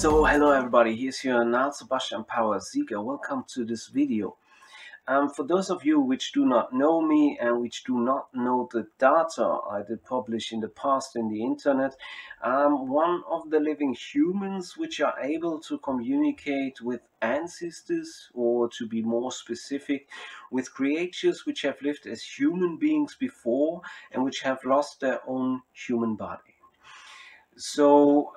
So hello everybody, here's your Niall Sebastian Power Sieger. Welcome to this video. For those of you which do not know me and which do not know the data I did publish in the past in the internet, I'm one of the living humans which are able to communicate with ancestors, or to be more specific, with creatures which have lived as human beings before and which have lost their own human body. So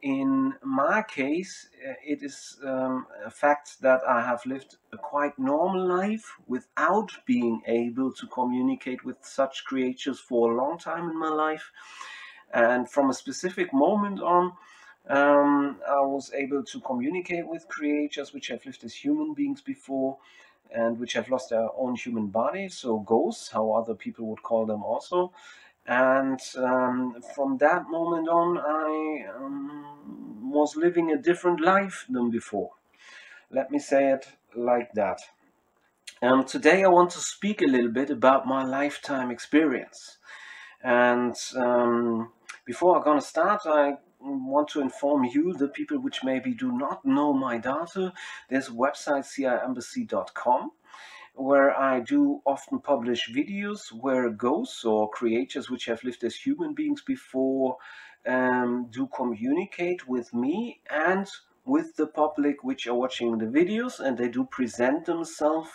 in my case, it is a fact that I have lived a quite normal life without being able to communicate with such creatures for a long time in my life. And from a specific moment on, I was able to communicate with creatures which have lived as human beings before and which have lost their own human body, so ghosts, how other people would call them also. And from that moment on, I was living a different life than before. Let me say it like that. Today I want to speak a little bit about my lifetime experience. And before I'm going to start, I want to inform you, the people which maybe do not know my data, there's a website, ciembassy.com, where I do often publish videos where ghosts or creatures which have lived as human beings before do communicate with me and with the public which are watching the videos, and they do present themselves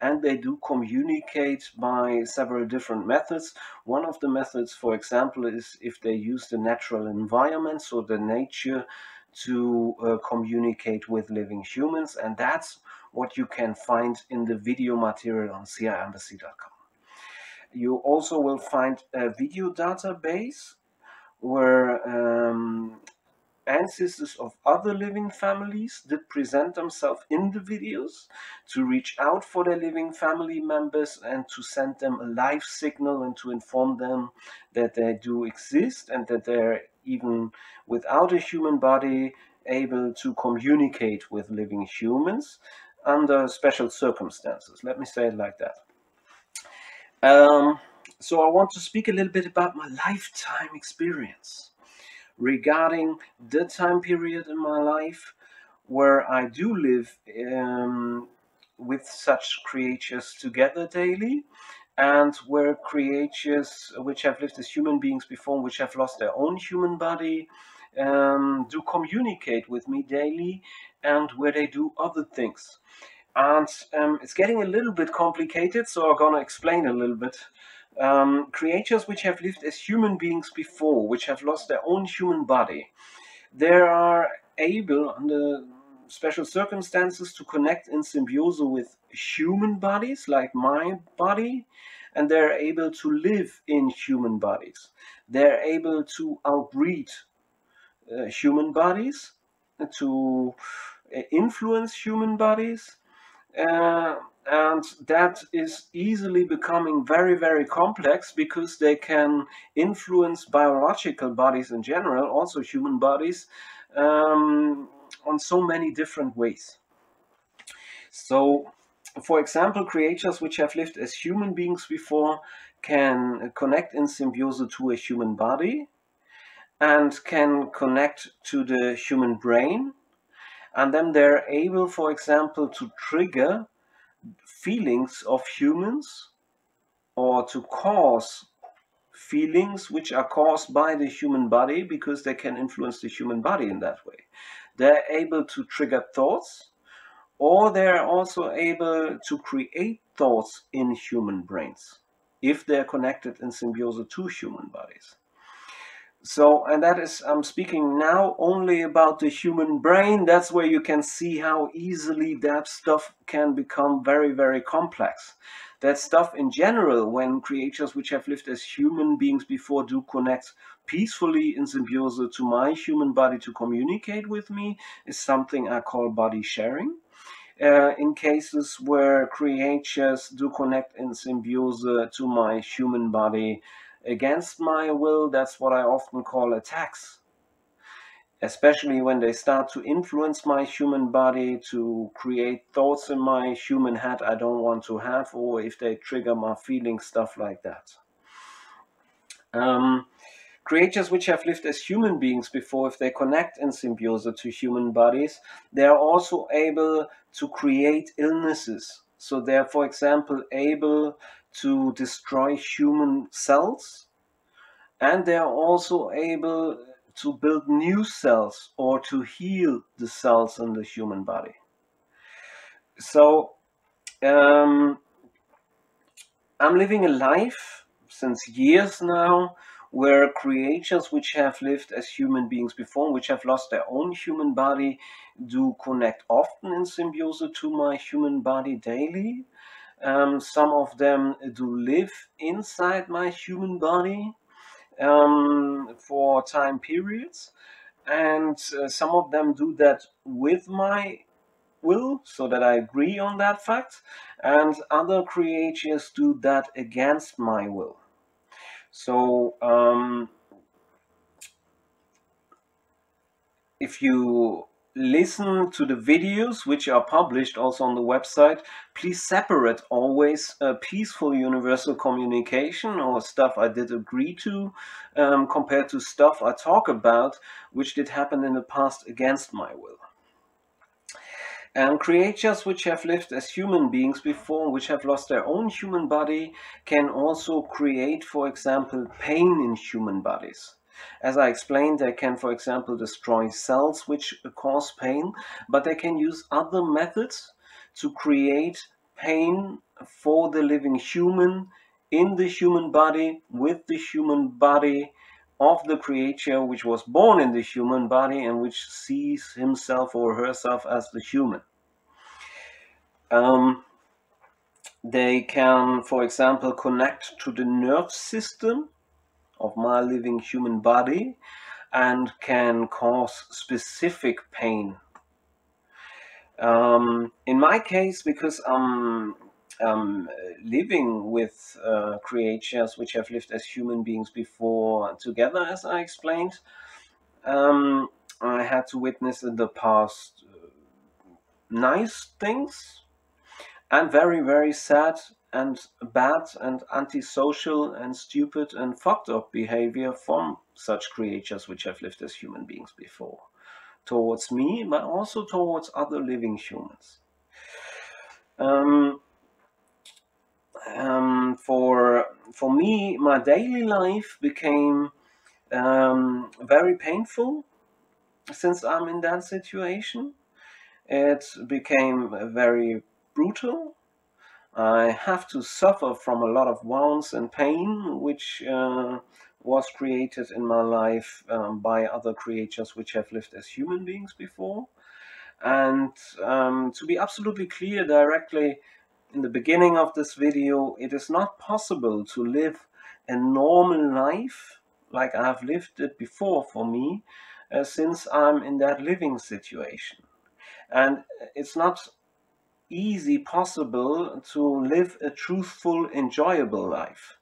and they do communicate by several different methods. One of the methods, for example, is if they use the natural environment, so the nature, to communicate with living humans, and that's what you can find in the video material on ciembassy.com. You also will find a video database where ancestors of other living families did present themselves in the videos to reach out for their living family members and to send them a live signal and to inform them that they do exist and that they're, even without a human body, able to communicate with living humans under special circumstances. Let me say it like that. So I want to speak a little bit about my lifetime experience regarding the time period in my life where I do live with such creatures together daily, and where creatures which have lived as human beings before, which have lost their own human body, do communicate with me daily, and where they do other things. And it's getting a little bit complicated, so I'm going to explain a little bit. Creatures which have lived as human beings before, which have lost their own human body, they are able, under special circumstances, to connect in symbiosis with human bodies, like my body, and they're able to live in human bodies. They're able to outbreed human bodies, to influence human bodies, and that is easily becoming very, very complex, because they can influence biological bodies in general, also human bodies, on so many different ways. So, for example, creatures which have lived as human beings before can connect in symbiosis to a human body and can connect to the human brain. And then they're able, for example, to trigger feelings of humans, or to cause feelings which are caused by the human body, because they can influence the human body in that way. They're able to trigger thoughts, or they're also able to create thoughts in human brains if they're connected in symbiosis to human bodies. So, and that is, I'm speaking now only about the human brain. That's where you can see how easily that stuff can become very, very complex. That stuff in general, when creatures which have lived as human beings before do connect peacefully in symbiosis to my human body to communicate with me, is something I call body sharing. In cases where creatures do connect in symbiosis to my human body against my will, that's what I often call attacks. Especially when they start to influence my human body, to create thoughts in my human head I don't want to have, or if they trigger my feelings, stuff like that. creatures which have lived as human beings before, if they connect in symbiosis to human bodies, they are also able to create illnesses. So they're, for example, able to destroy human cells, and they are also able to build new cells or to heal the cells in the human body. So I'm living a life since years now where creatures which have lived as human beings before, which have lost their own human body, do connect often in symbiosis to my human body daily. Some of them do live inside my human body for time periods, and some of them do that with my will, so that I agree on that fact, and other creatures do that against my will. So if you listen to the videos which are published also on the website, please separate always peaceful universal communication or stuff I did agree to compared to stuff I talk about which did happen in the past against my will. And creatures which have lived as human beings before, which have lost their own human body, can also create, for example, pain in human bodies. As I explained, they can, for example, destroy cells which cause pain, but they can use other methods to create pain for the living human, in the human body, with the human body of the creature which was born in the human body and which sees himself or herself as the human. They can, for example, connect to the nerve system of my living human body and can cause specific pain. In my case, because I'm living with creatures which have lived as human beings before together, as I explained, I had to witness in the past nice things and very, very sad and bad and antisocial and stupid and fucked up behavior from such creatures which have lived as human beings before, towards me, but also towards other living humans. For me, my daily life became very painful since I'm in that situation. It became very brutal. I have to suffer from a lot of wounds and pain, which was created in my life by other creatures which have lived as human beings before. And to be absolutely clear directly in the beginning of this video, it is not possible to live a normal life like I've lived it before for me, since I'm in that living situation. And it's not easy possible to live a truthful, enjoyable life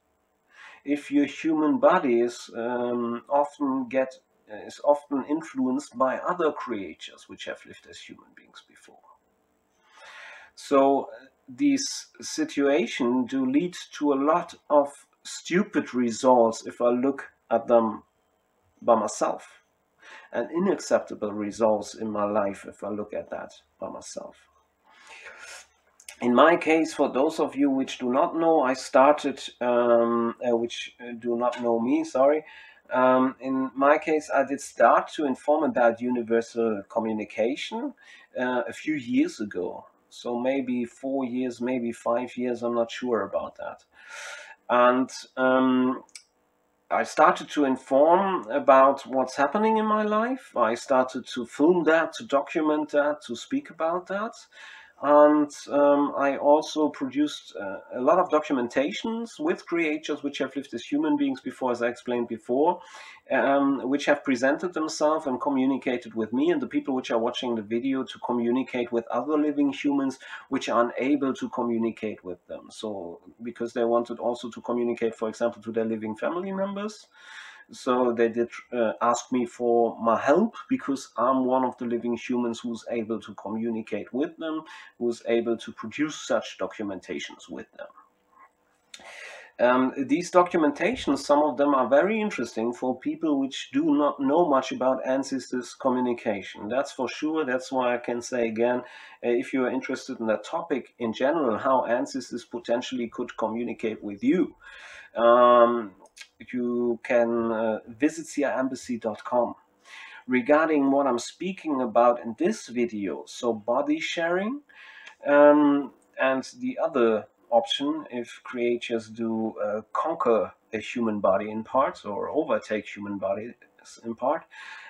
if your human body is often influenced by other creatures which have lived as human beings before. So these situations do lead to a lot of stupid results if I look at them by myself, and unacceptable results in my life if I look at that by myself. In my case, for those of you which do not know, I started, which do not know me, sorry. In my case, I did start to inform about universal communication a few years ago. So maybe 4 years, maybe 5 years, I'm not sure about that. And I started to inform about what's happening in my life. I started to film that, to document that, to speak about that. And I also produced a lot of documentations with creatures which have lived as human beings before, as I explained before, which have presented themselves and communicated with me and the people which are watching the video to communicate with other living humans which are unable to communicate with them. So because they wanted also to communicate, for example, to their living family members. So they did ask me for my help, because I'm one of the living humans who's able to communicate with them, who's able to produce such documentations with them. These documentations, some of them are very interesting for people which do not know much about ancestors communication. That's for sure. That's why I can say again, if you are interested in that topic in general, how ancestors potentially could communicate with you, um, you can visit crembassy.com. Regarding what I'm speaking about in this video, so body sharing, and the other option, if creatures do conquer a human body in parts or overtake human bodies in part,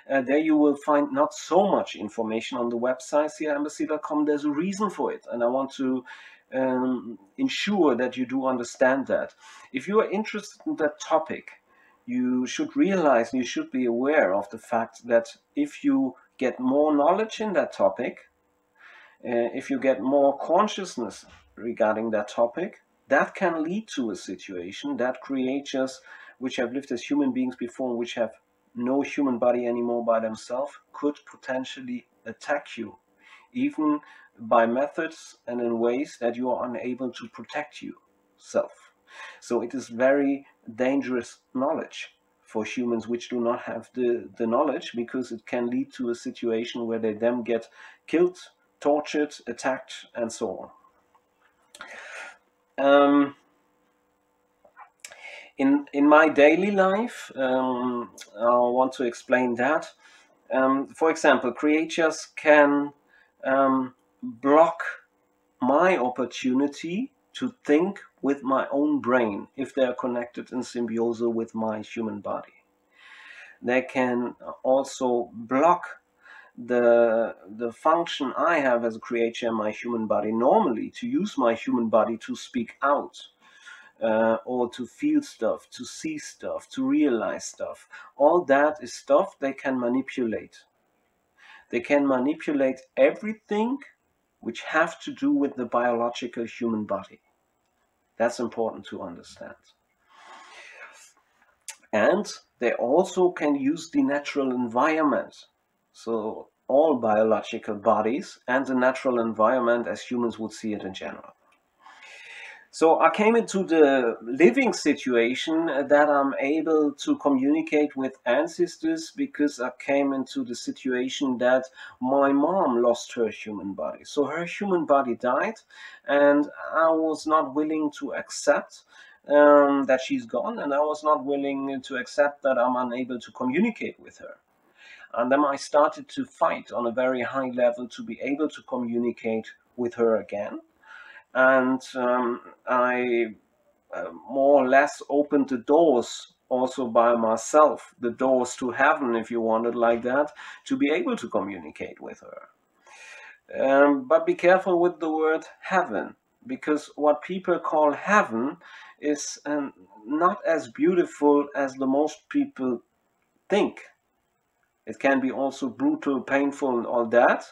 there you will find not so much information on the website crembassy.com. There's a reason for it, and I want to ensure that you do understand that. If you are interested in that topic, you should realize, you should be aware of the fact that if you get more knowledge in that topic, if you get more consciousness regarding that topic, that can lead to a situation that creatures which have lived as human beings before, which have no human body anymore by themselves, could potentially attack you, even by methods and in ways that you are unable to protect yourself. So it is very dangerous knowledge for humans which do not have the knowledge, because it can lead to a situation where they then get killed, tortured, attacked, and so on. In my daily life, I want to explain that. For example, creatures can block my opportunity to think with my own brain if they are connected in symbiose with my human body. They can also block the function I have as a creature in my human body normally, to use my human body to speak out, or to feel stuff, to see stuff, to realize stuff. All that is stuff they can manipulate. They can manipulate everything which have to do with the biological human body. That's important to understand. And they also can use the natural environment. So all biological bodies and the natural environment as humans would see it in general. So I came into the living situation that I'm able to communicate with ancestors because I came into the situation that my mom lost her human body. So her human body died, and I was not willing to accept that she's gone, and I was not willing to accept that I'm unable to communicate with her. And then I started to fight on a very high level to be able to communicate with her again. And I more or less opened the doors also by myself, the doors to heaven, if you want it like that, to be able to communicate with her. But be careful with the word heaven, because what people call heaven is not as beautiful as the most people think. It can be also brutal, painful, and all that,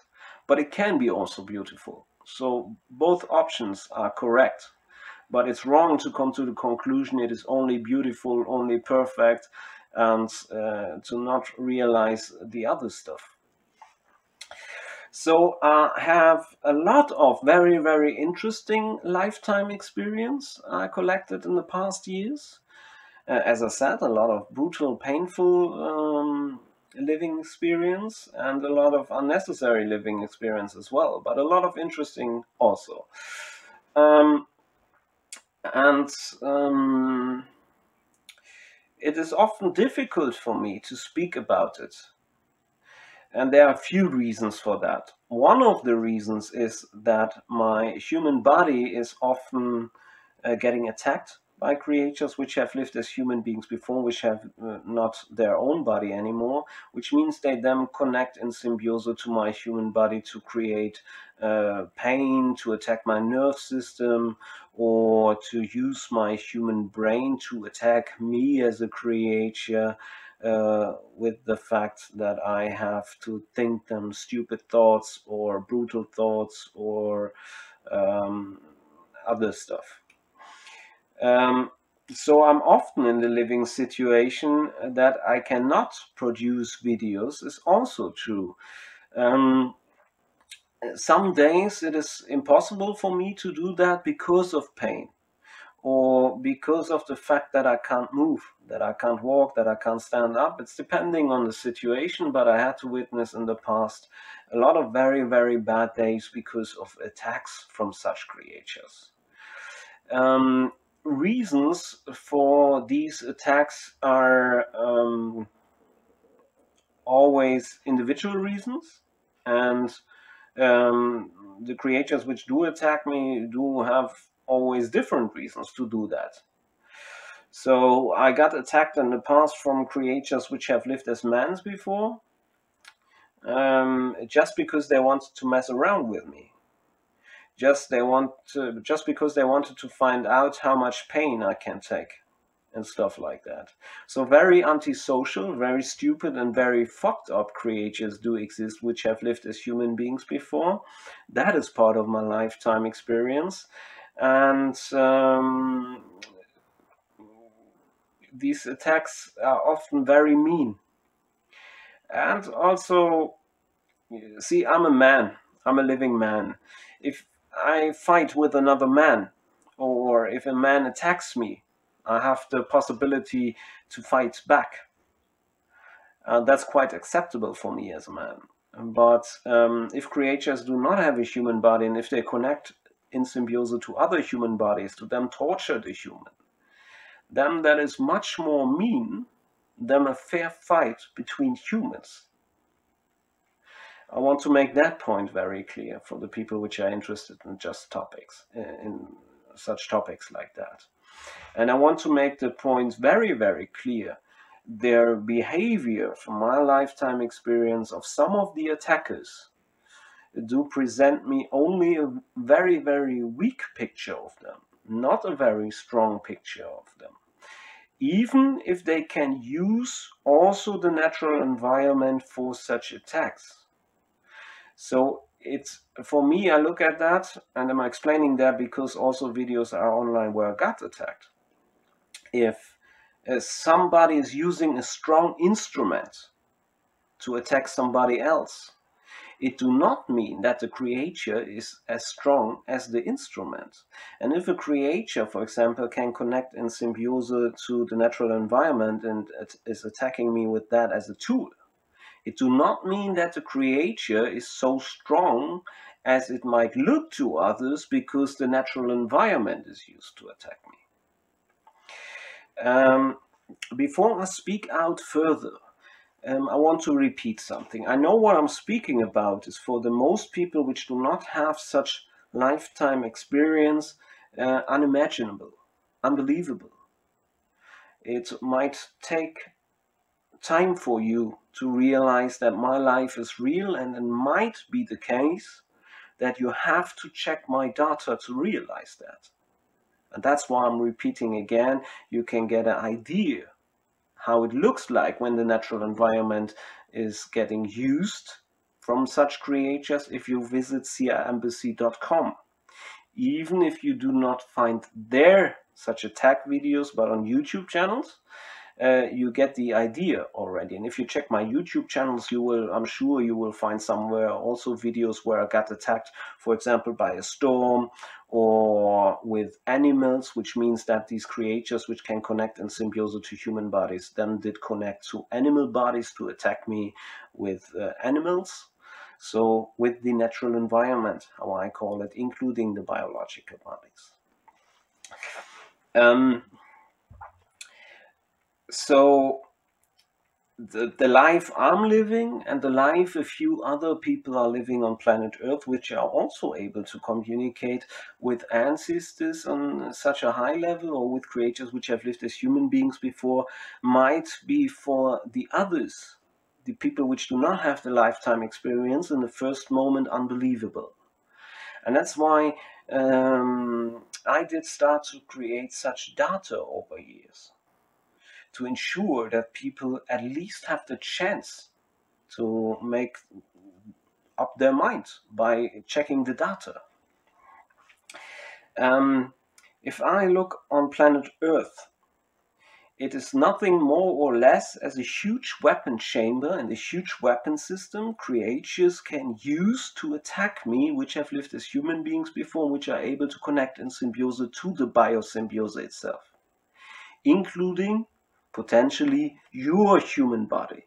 but it can be also beautiful. So both options are correct, but it's wrong to come to the conclusion it is only beautiful, only perfect, and to not realize the other stuff. So I have a lot of very, very interesting lifetime experience I collected in the past years. As I said, a lot of brutal, painful living experience, and a lot of unnecessary living experience as well, but a lot of interesting also. And it is often difficult for me to speak about it. And there are a few reasons for that. One of the reasons is that my human body is often getting attacked by creatures which have lived as human beings before, which have not their own body anymore, which means they then connect in symbiosis to my human body to create pain, to attack my nerve system, or to use my human brain to attack me as a creature, with the fact that I have to think them stupid thoughts or brutal thoughts or other stuff. So I'm often in the living situation that I cannot produce videos is also true. Some days it is impossible for me to do that because of pain. or because of the fact that I can't move, that I can't walk, that I can't stand up. It's depending on the situation, but I had to witness in the past a lot of very, very bad days because of attacks from such creatures. Reasons for these attacks are always individual reasons, and the creatures which do attack me do have always different reasons to do that. So I got attacked in the past from creatures which have lived as men before, just because they wanted to mess around with me. Just because they wanted to find out how much pain I can take and stuff like that. So very antisocial, very stupid, and very fucked up creatures do exist which have lived as human beings before. That is part of my lifetime experience. And these attacks are often very mean. And also, see, I'm a man. I'm a living man. If I fight with another man, or if a man attacks me, I have the possibility to fight back. That's quite acceptable for me as a man. But if creatures do not have a human body, and if they connect in symbiosis to other human bodies, to them torture the human, then that is much more mean than a fair fight between humans. I want to make that point very clear for the people which are interested in just topics, in such topics like that. And I want to make the point very, very clear. Their behavior, from my lifetime experience of some of the attackers, do present me only a very, very weak picture of them, not a very strong picture of them. Even if they can use also the natural environment for such attacks. So it's, for me, I look at that, and I'm explaining that because also videos are online where I got attacked. If somebody is using a strong instrument to attack somebody else, it do not mean that the creature is as strong as the instrument. And if a creature, for example, can connect in symbiosis to the natural environment and is attacking me with that as a tool, it do not mean that the creature is so strong as it might look to others because the natural environment is used to attack me. Before I speak out further, I want to repeat something. I know what I'm speaking about is for the most people which do not have such lifetime experience, unimaginable, unbelievable. It might take time for you to realize that my life is real, and it might be the case that you have to check my data to realize that. And that's why I'm repeating again. You can get an idea how it looks like when the natural environment is getting used from such creatures if you visit ciembassy.com. Even if you do not find there such attack videos, but on YouTube channels, you get the idea already. And if you check my YouTube channels, you will, I'm sure you will find somewhere also videos where I got attacked, for example, by a storm or with animals, which means that these creatures which can connect in symbiosis to human bodies then did connect to animal bodies to attack me with animals. So with the natural environment, how I call it, including the biological bodies. So the life I'm living and the life a few other people are living on planet Earth, which are also able to communicate with ancestors on such a high level or with creatures which have lived as human beings before, might be for the others, the people which do not have the lifetime experience, in the first moment unbelievable. And that's why I did start to create such data over years, to ensure that people at least have the chance to make up their minds by checking the data. If I look on planet Earth, It is nothing more or less as a huge weapon chamber and a huge weapon system creatures can use to attack me, which have lived as human beings before, which are able to connect in symbiosis to the biosymbiose itself, including potentially your human body.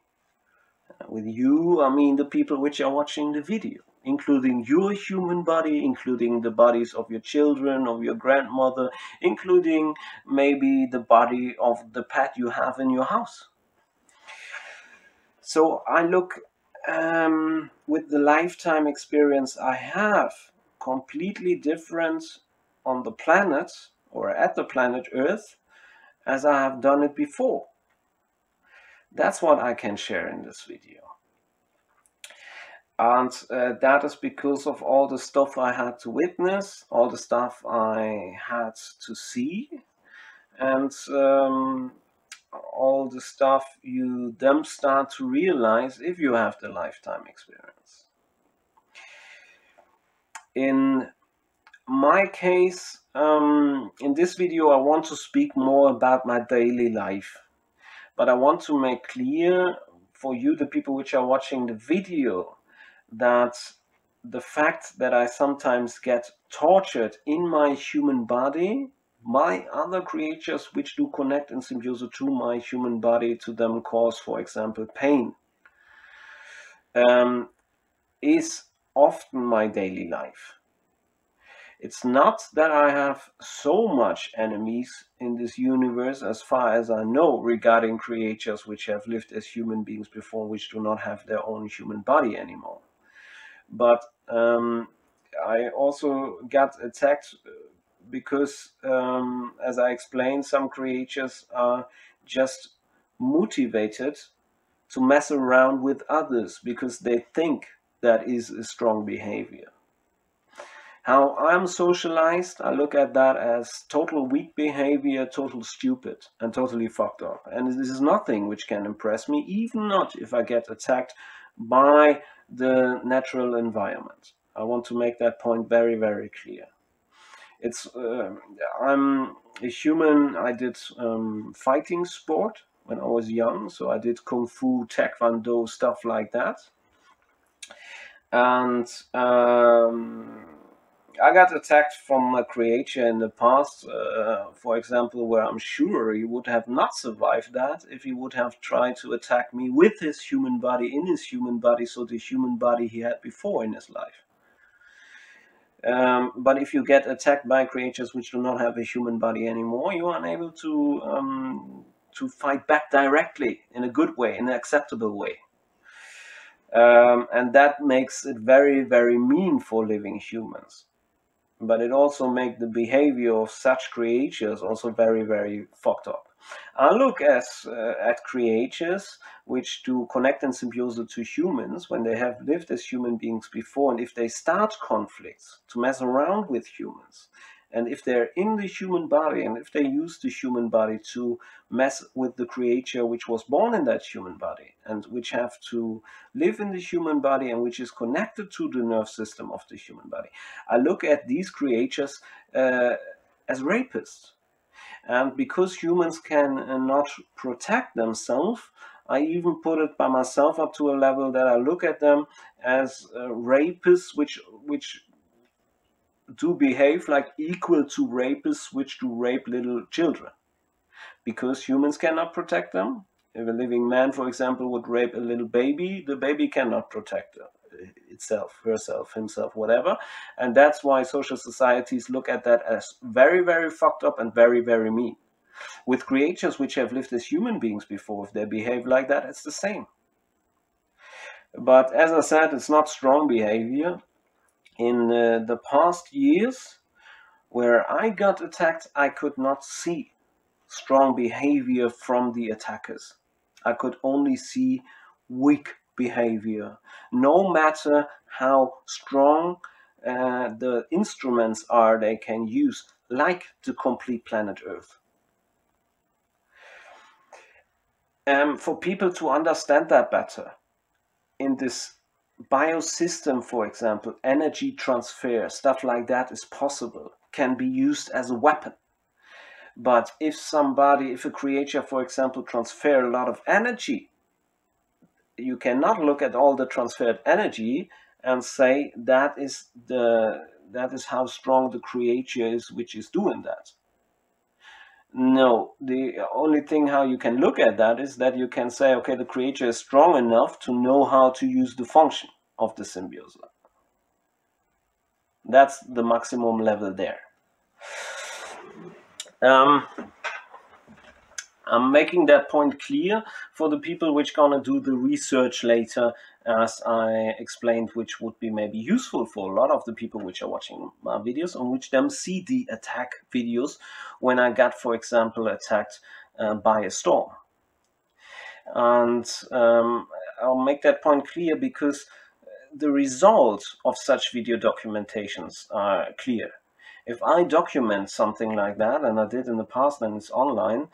With you, I mean the people which are watching the video, including your human body, including the bodies of your children, of your grandmother, including maybe the body of the pet you have in your house. So I look with the lifetime experience I have, completely different on the planet or at the planet Earth as I have done it before. That's what I can share in this video. And that is because of all the stuff I had to witness, all the stuff I had to see, and all the stuff you then start to realize if you have the lifetime experience. In my case, in this video, I want to speak more about my daily life, but I want to make clear for you, the people which are watching the video, that the fact that I sometimes get tortured in my human body by other creatures which do connect in symbiosis to my human body, to them cause, for example, pain, is often my daily life. It's not that I have so much enemies in this universe, as far as I know, regarding creatures which have lived as human beings before, which do not have their own human body anymore. But I also got attacked because, as I explained, some creatures are just motivated to mess around with others because they think that is a strong behavior. How I'm socialized, I look at that as total weak behavior, total stupid, and totally fucked up. And this is nothing which can impress me, even not if I get attacked by the natural environment. I want to make that point very, very clear. I'm a human. I did fighting sport when I was young, so I did kung fu, taekwondo, stuff like that. And I got attacked from a creature in the past, for example, where I'm sure he would have not survived that if he would have tried to attack me with his human body, in his human body, so the human body he had before in his life. But if you get attacked by creatures which do not have a human body anymore, you are unable to fight back directly in a good way, in an acceptable way. And that makes it very, very mean for living humans. But it also makes the behavior of such creatures also very, very fucked up. I look at creatures which do connect in symbiosis to humans when they have lived as human beings before, and if they start conflicts to mess around with humans, and if they're in the human body, and if they use the human body to mess with the creature which was born in that human body, and which have to live in the human body, and which is connected to the nerve system of the human body, I look at these creatures as rapists. And because humans can not protect themselves, I even put it by myself up to a level that I look at them as rapists which do behave like equal to rapists which do rape little children. Because humans cannot protect them. If a living man, for example, would rape a little baby, the baby cannot protect itself, herself, himself, whatever. And that's why social societies look at that as very, very fucked up and very, very mean. With creatures which have lived as human beings before, if they behave like that, it's the same. But as I said, it's not strong behavior. In the past years, where I got attacked, I could not see strong behavior from the attackers. I could only see weak behavior, no matter how strong the instruments are they can use, like the complete planet Earth. For people to understand that better, in this biosystem, for example, energy transfer, stuff like that is possible, can be used as a weapon. But if a creature, for example, transfer a lot of energy, you cannot look at all the transferred energy and say that is how strong the creature is which is doing that. No, the only thing how you can look at that is that you can say, okay, the creature is strong enough to know how to use the function of the symbiose. That's the maximum level there. I'm making that point clear for the people which gonna do the research later, as I explained, which would be maybe useful for a lot of the people which are watching my videos, and which them see the attack videos when I got, for example, attacked by a storm. And I'll make that point clear because the results of such video documentations are clear. If I document something like that, and I did in the past and it's online,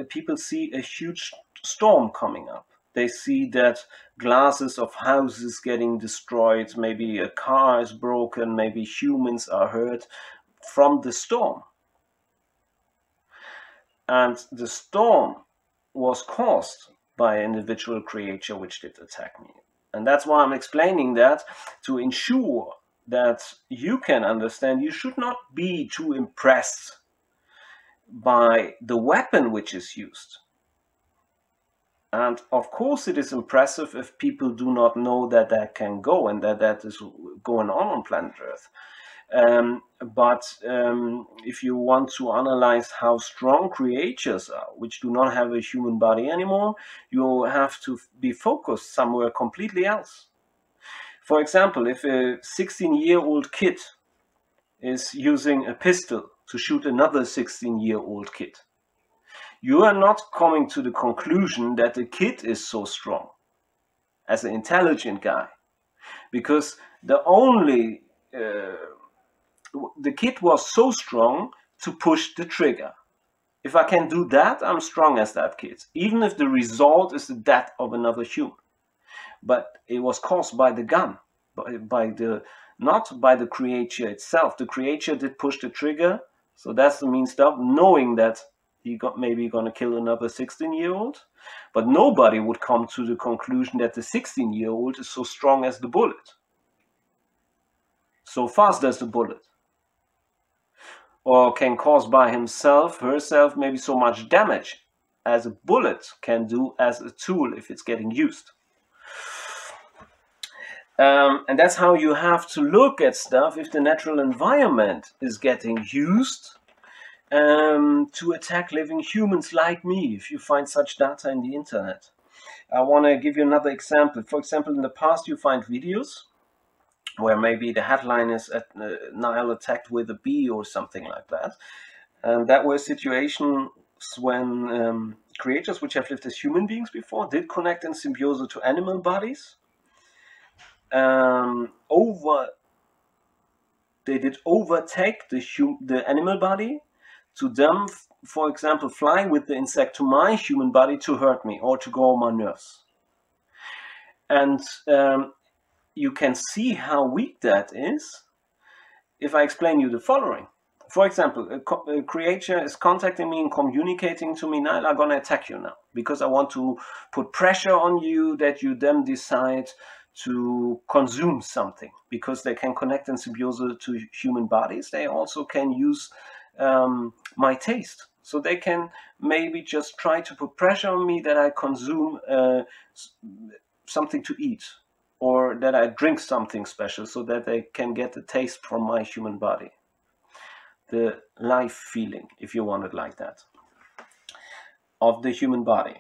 people see a huge storm coming up. They see that glasses of houses getting destroyed, maybe a car is broken, maybe humans are hurt from the storm. And the storm was caused by an individual creature which did attack me. And that's why I'm explaining that, to ensure that you can understand. You should not be too impressed by the weapon which is used. And of course it is impressive if people do not know that that can go and that that is going on planet Earth. But if you want to analyze how strong creatures are, which do not have a human body anymore, you have to be focused somewhere completely else. For example, if a 16-year-old kid is using a pistol to shoot another 16-year-old kid, you are not coming to the conclusion that the kid is so strong as an intelligent guy, because the kid was so strong to push the trigger. If I can do that, I'm strong as that kid, even if the result is the death of another human. But it was caused by the gun, not by the creature itself. The creature did push the trigger, so that's the mean stuff, knowing that he maybe going to kill another 16-year-old. But nobody would come to the conclusion that the 16-year-old is so strong as the bullet, so fast as the bullet, or can cause by herself maybe so much damage as a bullet can do as a tool if it's getting used. And that's how you have to look at stuff if the natural environment is getting used to attack living humans like me, if you find such data in the internet. I want to give you another example. For example, in the past you find videos where maybe the headline is Niall attacked with a bee or something like that. And that were situations when creatures which have lived as human beings before did connect in symbiosis to animal bodies. They did overtake the animal body to them, for example, fly with the insect to my human body to hurt me or to go on my nerves. And you can see how weak that is if I explain you the following. For example, a creature is contacting me and communicating to me, Niall, I'm going to attack you now because I want to put pressure on you that you then decide to consume something, because they can connect in symbiosis to human bodies. They also can use my taste. So they can maybe just try to put pressure on me that I consume something to eat, or that I drink something special so that they can get the taste from my human body. The life feeling, if you want it like that, of the human body.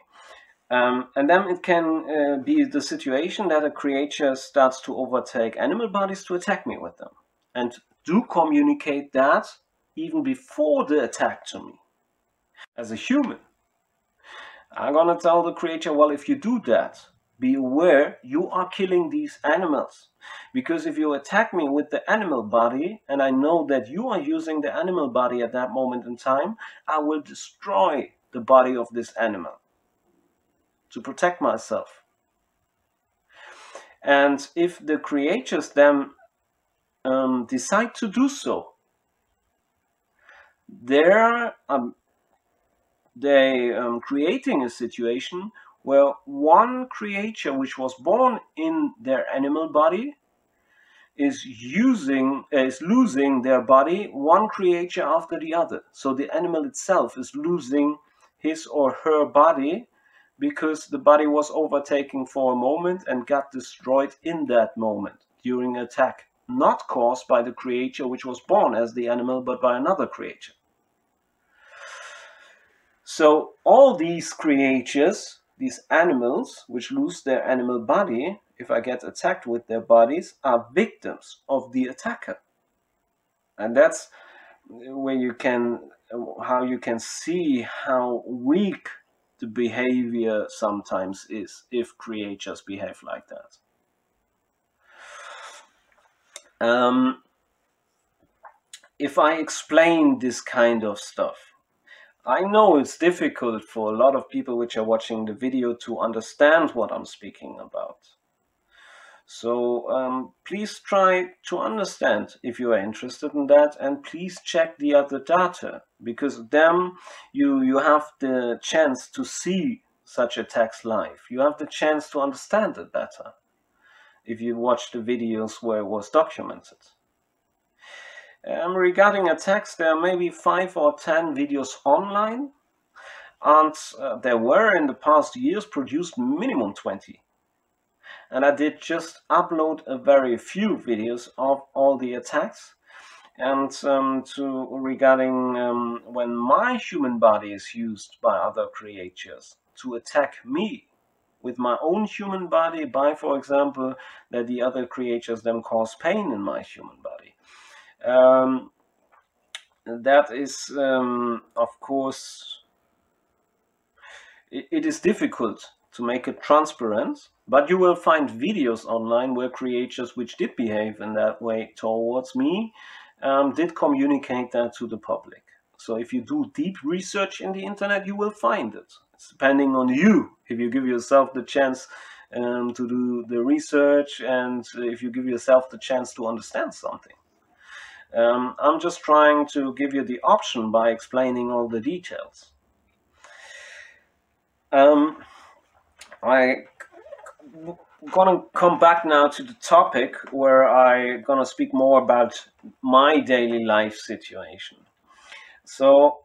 And then it can be the situation that a creature starts to overtake animal bodies to attack me with them, and do communicate that even before the attack to me. As a human, I'm gonna tell the creature, well, if you do that, be aware you are killing these animals, because if you attack me with the animal body and I know that you are using the animal body at that moment in time, I will destroy the body of this animal to protect myself. And if the creatures then decide to do so, they're creating a situation where one creature which was born in their animal body is losing their body, one creature after the other. So the animal itself is losing his or her body because the body was overtaken for a moment and got destroyed in that moment during attack, not caused by the creature which was born as the animal, but by another creature. So all these creatures, these animals which lose their animal body, if I get attacked with their bodies, are victims of the attacker. And that's where how you can see how weak the behavior sometimes is if creatures behave like that. If I explain this kind of stuff, I know it's difficult for a lot of people which are watching the video to understand what I'm speaking about. So please try to understand if you are interested in that, and please check the other data, because then you have the chance to see such attacks live. You have the chance to understand it better if you watch the videos where it was documented. Regarding attacks, there are maybe 5 or 10 videos online, and there were in the past years produced minimum 20. And I did just upload a very few videos of all the attacks, and regarding when my human body is used by other creatures to attack me with my own human body by, for example, that the other creatures then cause pain in my human body. That is, of course, it is difficult to make it transparent, but you will find videos online where creatures which did behave in that way towards me did communicate that to the public. So if you do deep research in the internet, you will find it. It's depending on you, if you give yourself the chance to do the research, and if you give yourself the chance to understand something. I'm just trying to give you the option by explaining all the details. I'm gonna come back now to the topic where I'm gonna speak more about my daily life situation. So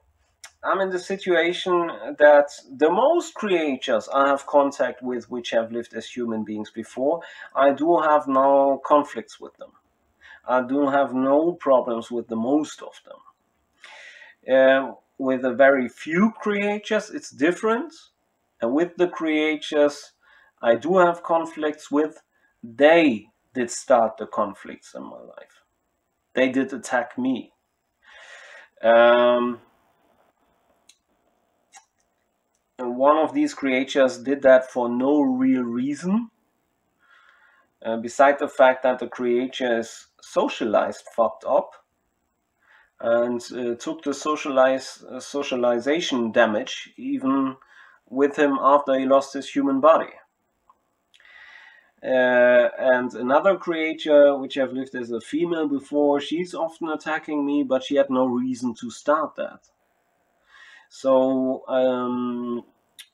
I'm in the situation that the most creatures I have contact with which have lived as human beings before, I do have no conflicts with them. I do have no problems with the most of them. With a very few creatures, it's different. And with the creatures I do have conflicts with, they did start the conflicts in my life. They did attack me. And one of these creatures did that for no real reason. Beside the fact that the creature is socialized fucked up and took the socialization damage even with him after he lost his human body. And another creature which have lived as a female before, she's often attacking me, but she had no reason to start that. So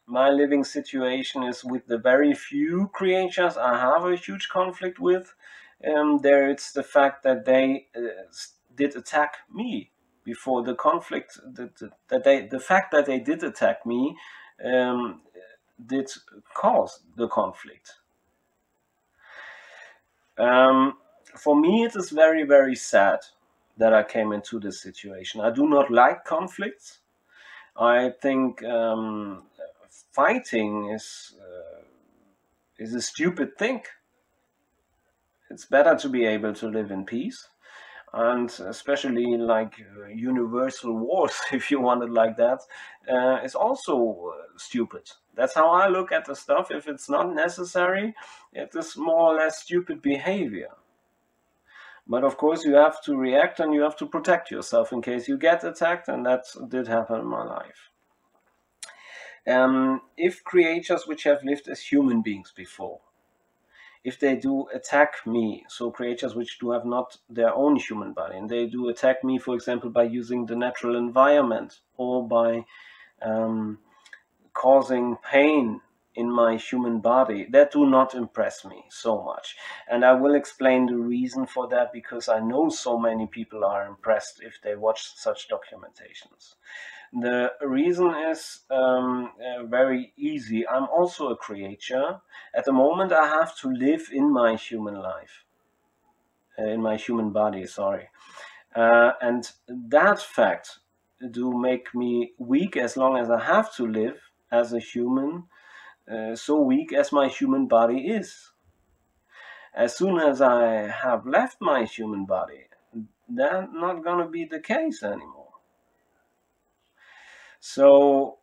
my living situation is with the very few creatures I have a huge conflict with. There it's the fact that they did attack me before the conflict. The fact that they did attack me did cause the conflict. For me, it is very, very sad that I came into this situation. I do not like conflicts. I think fighting is a stupid thing. It's better to be able to live in peace, and especially like universal wars, if you want it like that, is also stupid. That's how I look at the stuff. If it's not necessary, it is more or less stupid behavior. But of course you have to react and you have to protect yourself in case you get attacked, and that did happen in my life. If creatures which have lived as human beings before, if they do attack me, so creatures which do have not their own human body, and they do attack me, for example, by using the natural environment or by causing pain in my human body, that do not impress me so much. And I will explain the reason for that, because I know so many people are impressed if they watch such documentations. The reason is very easy. I'm also a creature. At the moment, I have to live in my human life, in my human body, sorry. And that fact do make me weak as long as I have to live as a human, so weak as my human body is. As soon as I have left my human body, that's not going to be the case anymore. So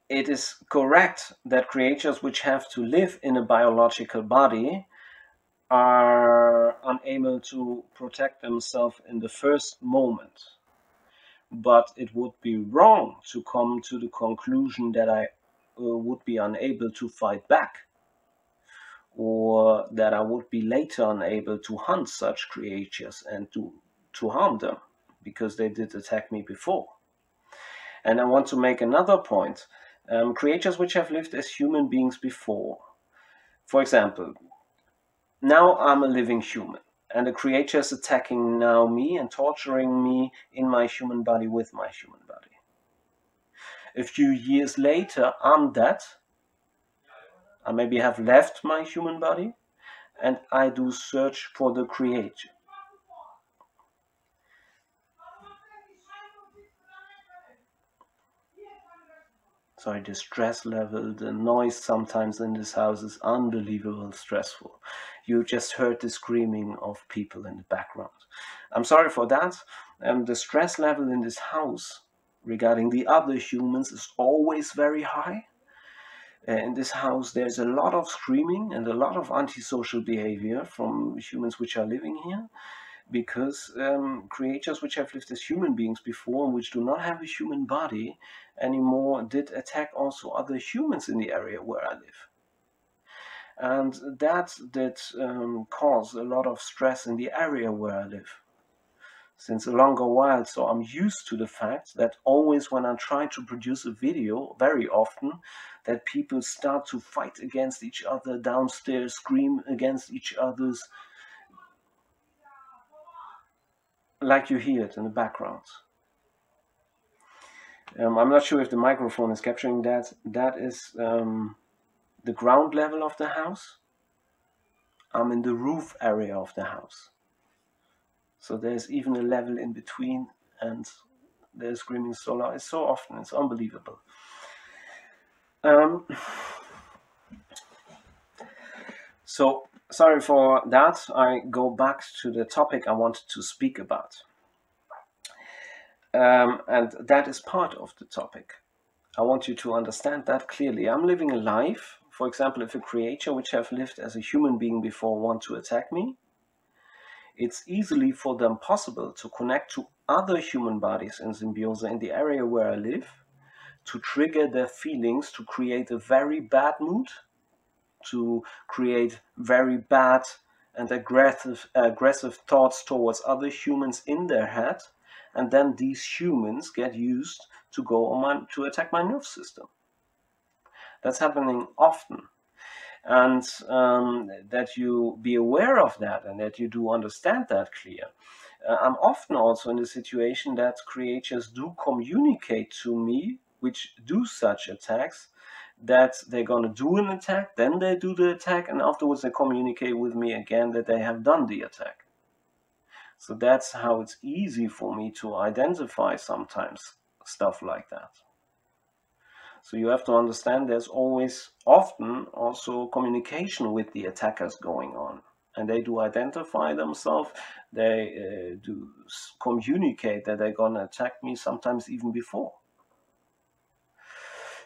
it is correct that creatures which have to live in a biological body are unable to protect themselves in the first moment. But it would be wrong to come to the conclusion that I would be unable to fight back, or that I would be later unable to hunt such creatures and to harm them, because they did attack me before. And I want to make another point. Creatures which have lived as human beings before, for example, now I'm a living human, and a creature is attacking now me and torturing me in my human body with my human body. A few years later, I'm dead. I maybe have left my human body, and I do search for the creator. Sorry, the stress level, the noise sometimes in this house is unbelievable stressful. You just heard the screaming of people in the background. I'm sorry for that. The stress level in this house regarding the other humans is always very high. In this house, there's a lot of screaming and a lot of antisocial behavior from humans which are living here, because creatures which have lived as human beings before and which do not have a human body anymore did attack also other humans in the area where I live. And that did cause a lot of stress in the area where I live since a longer while. So I'm used to the fact that always when I try to produce a video, very often, that people start to fight against each other downstairs, scream against each other's, like you hear it in the background. I'm not sure if the microphone is capturing that. That is the ground level of the house. I'm in the roof area of the house. So there's even a level in between, and they're screaming so loud. It's so often, it's unbelievable. So sorry for that. I go back to the topic I wanted to speak about. And that is part of the topic. I want you to understand that clearly. I'm living a life. For example, if a creature which have lived as a human being before want to attack me, it's easily for them possible to connect to other human bodies in symbiose in the area where I live, to trigger their feelings, to create a very bad mood, to create very bad and aggressive thoughts towards other humans in their head, and then these humans get used to go on to attack my nerve system. That's happening often. And that you be aware of that and that you do understand that clear. I'm often also in the situation that creatures do communicate to me, which do such attacks, that they're going to do an attack, then they do the attack, and afterwards they communicate with me again that they have done the attack. So that's how it's easy for me to identify sometimes stuff like that. So you have to understand there's always often also communication with the attackers going on. And they do identify themselves, they do communicate that they're going to attack me sometimes even before.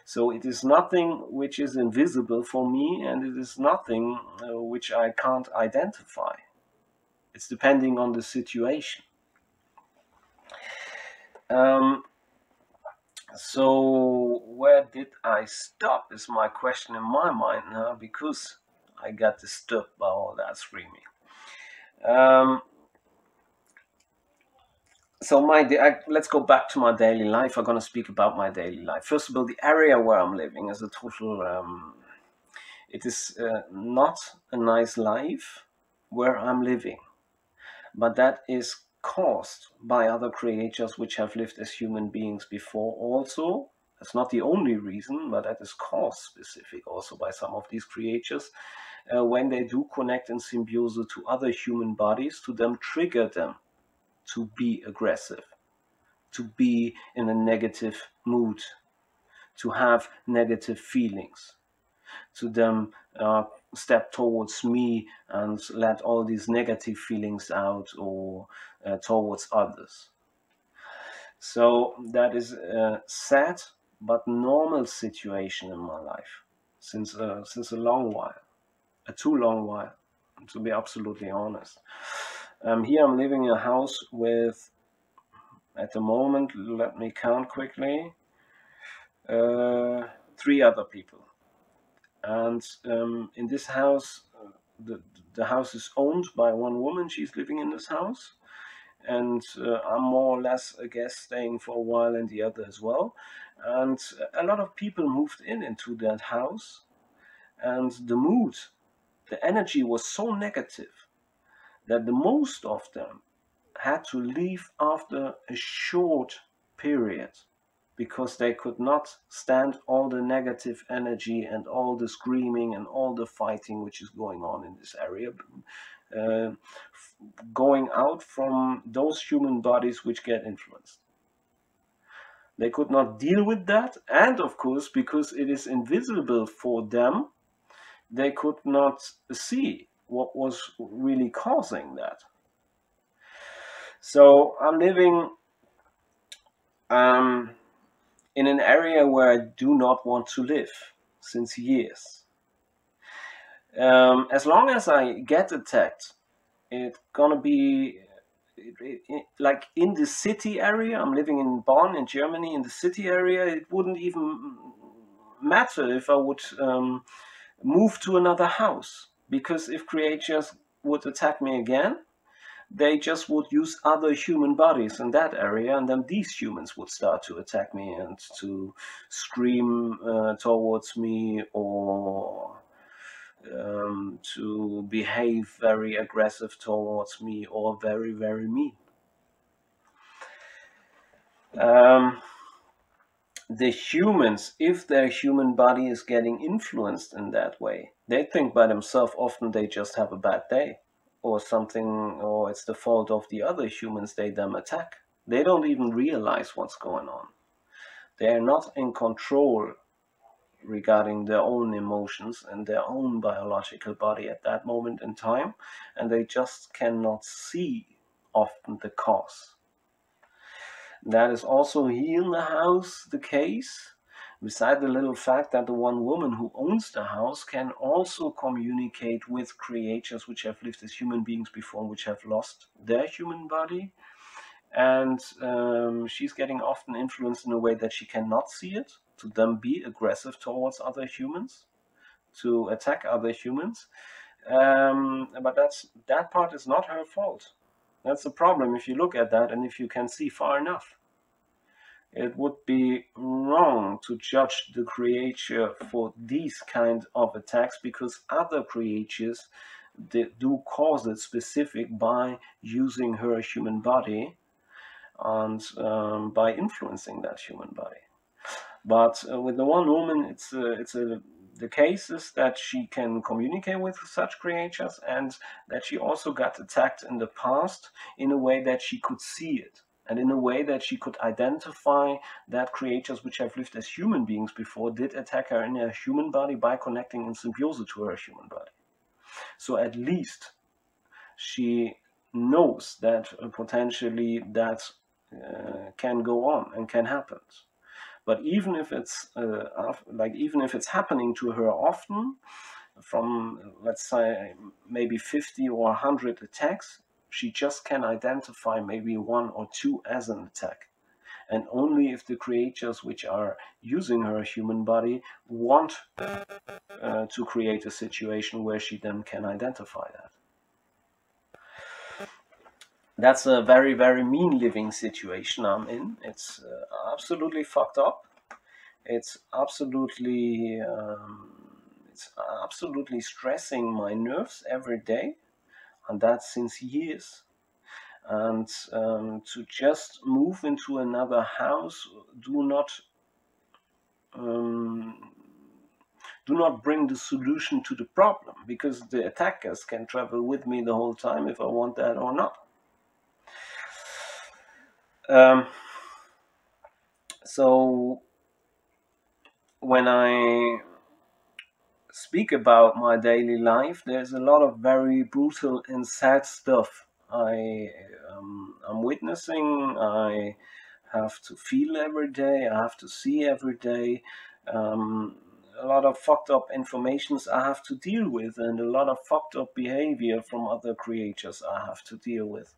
So it is nothing which is invisible for me, and it is nothing which I can't identify. It's depending on the situation. So where did I stop is my question in my mind now, because I got disturbed by all that screaming. Um, so let's go back to my daily life. I'm going to speak about my daily life. First of all, the area where I'm living is a total. It is not a nice life where I'm living, but that is caused by other creatures which have lived as human beings before also. That's not the only reason, but that is caused specific also by some of these creatures when they do connect in symbiosis to other human bodies, to them trigger them to be aggressive, to be in a negative mood, to have negative feelings, to them step towards me and let all these negative feelings out, or towards others. So that is a sad but normal situation in my life since a long while, a too long while, to be absolutely honest. Here I'm living in a house with, at the moment, let me count quickly, 3 other people. And in this house, the house is owned by one woman. She's living in this house. And I'm more or less a guest staying for a while, and the other as well. And a lot of people moved into that house. And the mood, the energy was so negative that the most of them had to leave after a short period, because they could not stand all the negative energy and all the screaming and all the fighting which is going on in this area, going out from those human bodies which get influenced. They could not deal with that, and of course, because it is invisible for them, they could not see what was really causing that. So I'm living in an area where I do not want to live since years. As long as I get attacked, it's gonna be like in the city area. I'm living in Bonn in Germany. In the city area, it wouldn't even matter if I would move to another house, because if creatures would attack me again, they just would use other human bodies in that area, and then these humans would start to attack me and to scream towards me, or to behave very aggressive towards me, or very, very mean. The humans, if their human body is getting influenced in that way, they think by themselves often they just have a bad day or something, or it's the fault of the other humans they them attack. They don't even realize what's going on. They are not in control regarding their own emotions and their own biological body at that moment in time, and they just cannot see often the cause. That is also here in the house the case, beside the little fact that the one woman who owns the house can also communicate with creatures which have lived as human beings before, which have lost their human body. And she's getting often influenced in a way that she cannot see it, to then be aggressive towards other humans, to attack other humans. But that part is not her fault. That's the problem if you look at that and if you can see far enough. It would be wrong to judge the creature for these kind of attacks, because other creatures do cause it specific by using her human body and by influencing that human body. But with the one woman, the case is that she can communicate with such creatures, and that she also got attacked in the past in a way that she could see it, and in a way that she could identify that creatures which have lived as human beings before did attack her in her human body by connecting in symbiosis to her human body. So at least she knows that potentially that can go on and can happen. But even if it's happening to her often, from let's say maybe 50 or 100 attacks, she just can identify maybe 1 or 2 as an attack, and only if the creatures which are using her human body want to create a situation where she then can identify that. That's a very, very mean living situation I'm in. It's absolutely fucked up. It's absolutely stressing my nerves every day, and that since years. And to just move into another house um, do not bring the solution to the problem, because the attackers can travel with me the whole time if I want that or not. So when I speak about my daily life, there's a lot of very brutal and sad stuff I'm witnessing. I have to feel every day. I have to see every day. Um, a lot of fucked up informations I have to deal with, and a lot of fucked up behavior from other creatures I have to deal with.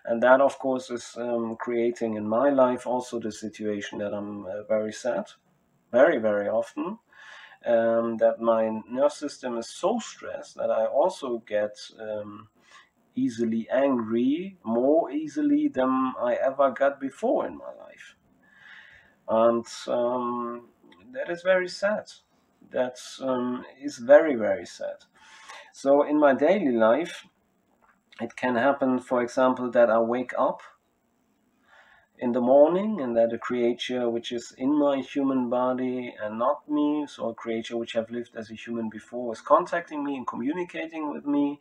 And that, of course, is creating in my life also the situation that I'm very sad, very, very often. That my nerve system is so stressed that I also get easily angry, more easily than I ever got before in my life. And that is very sad. That is very, very sad. So in my daily life, it can happen, for example, that I wake up in the morning and that a creature which is in my human body and not me, so a creature which have lived as a human before, is contacting me and communicating with me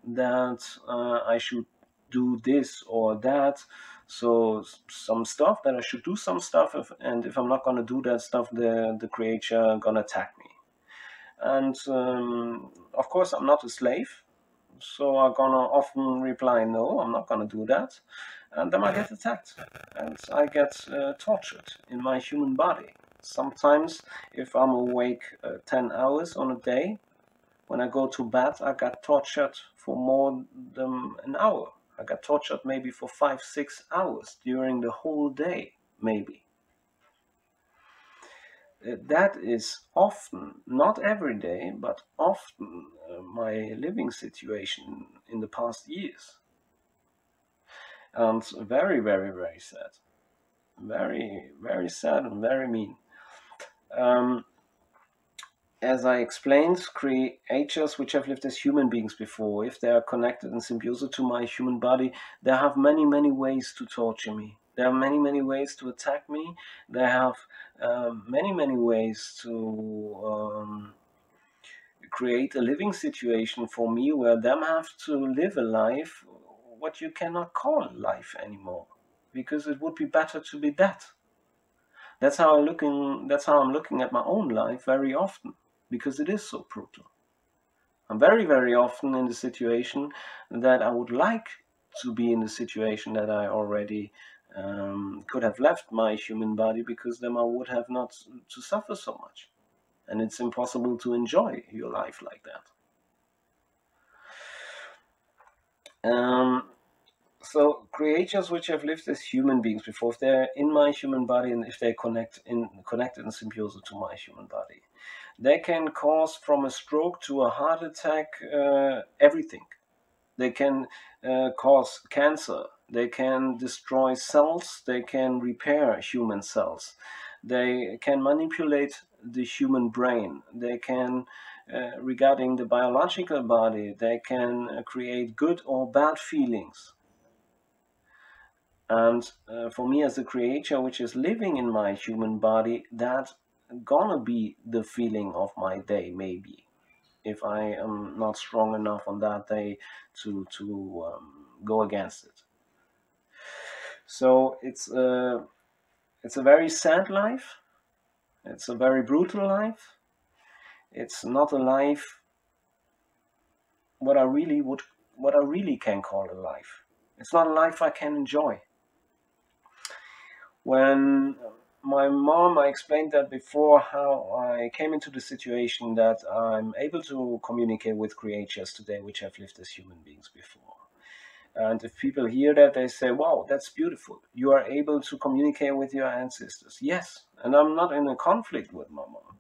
that I should do this or that. So some stuff that I should do some stuff, and if I'm not going to do that stuff, the creature gonna attack me. And of course I'm not a slave, so I'm gonna often reply, no, I'm not gonna do that. And then I get attacked and I get tortured in my human body. Sometimes if I'm awake 10 hours on a day, when I go to bed, I got tortured for more than an hour. I got tortured maybe for 5-6 hours during the whole day, maybe. That is often, not every day, but often my living situation in the past years. And very, very, very sad. Very, very sad and very mean. As I explained, creatures which have lived as human beings before, if they are connected in symbiosis to my human body, they have many, many ways to torture me. There are many, many ways to attack me. They have many, many ways to create a living situation for me where them have to live a life what you cannot call life anymore, because it would be better to be dead. That's how I'm looking at my own life very often, because it is so brutal. I'm very, very often in the situation that I would like to be in the situation that I already could have left my human body, because then I would have not to suffer so much. And it's impossible to enjoy your life like that. So creatures which have lived as human beings before, if they're in my human body and if they're connected in symbiosis to my human body, they can cause from a stroke to a heart attack everything. They can cause cancer. They can destroy cells. They can repair human cells. They can manipulate the human brain. They can, regarding the biological body, they can create good or bad feelings. And for me as a creature which is living in my human body, that's gonna be the feeling of my day, maybe, if I am not strong enough on that day to go against it. So it's a very sad life. It's a very brutal life. It's not a life what I really can call a life. It's not a life I can enjoy. When my mom, I explained that before, how I came into the situation that I'm able to communicate with creatures today which have lived as human beings before. And if people hear that, they say, wow, that's beautiful. You are able to communicate with your ancestors. Yes, and I'm not in a conflict with my mom.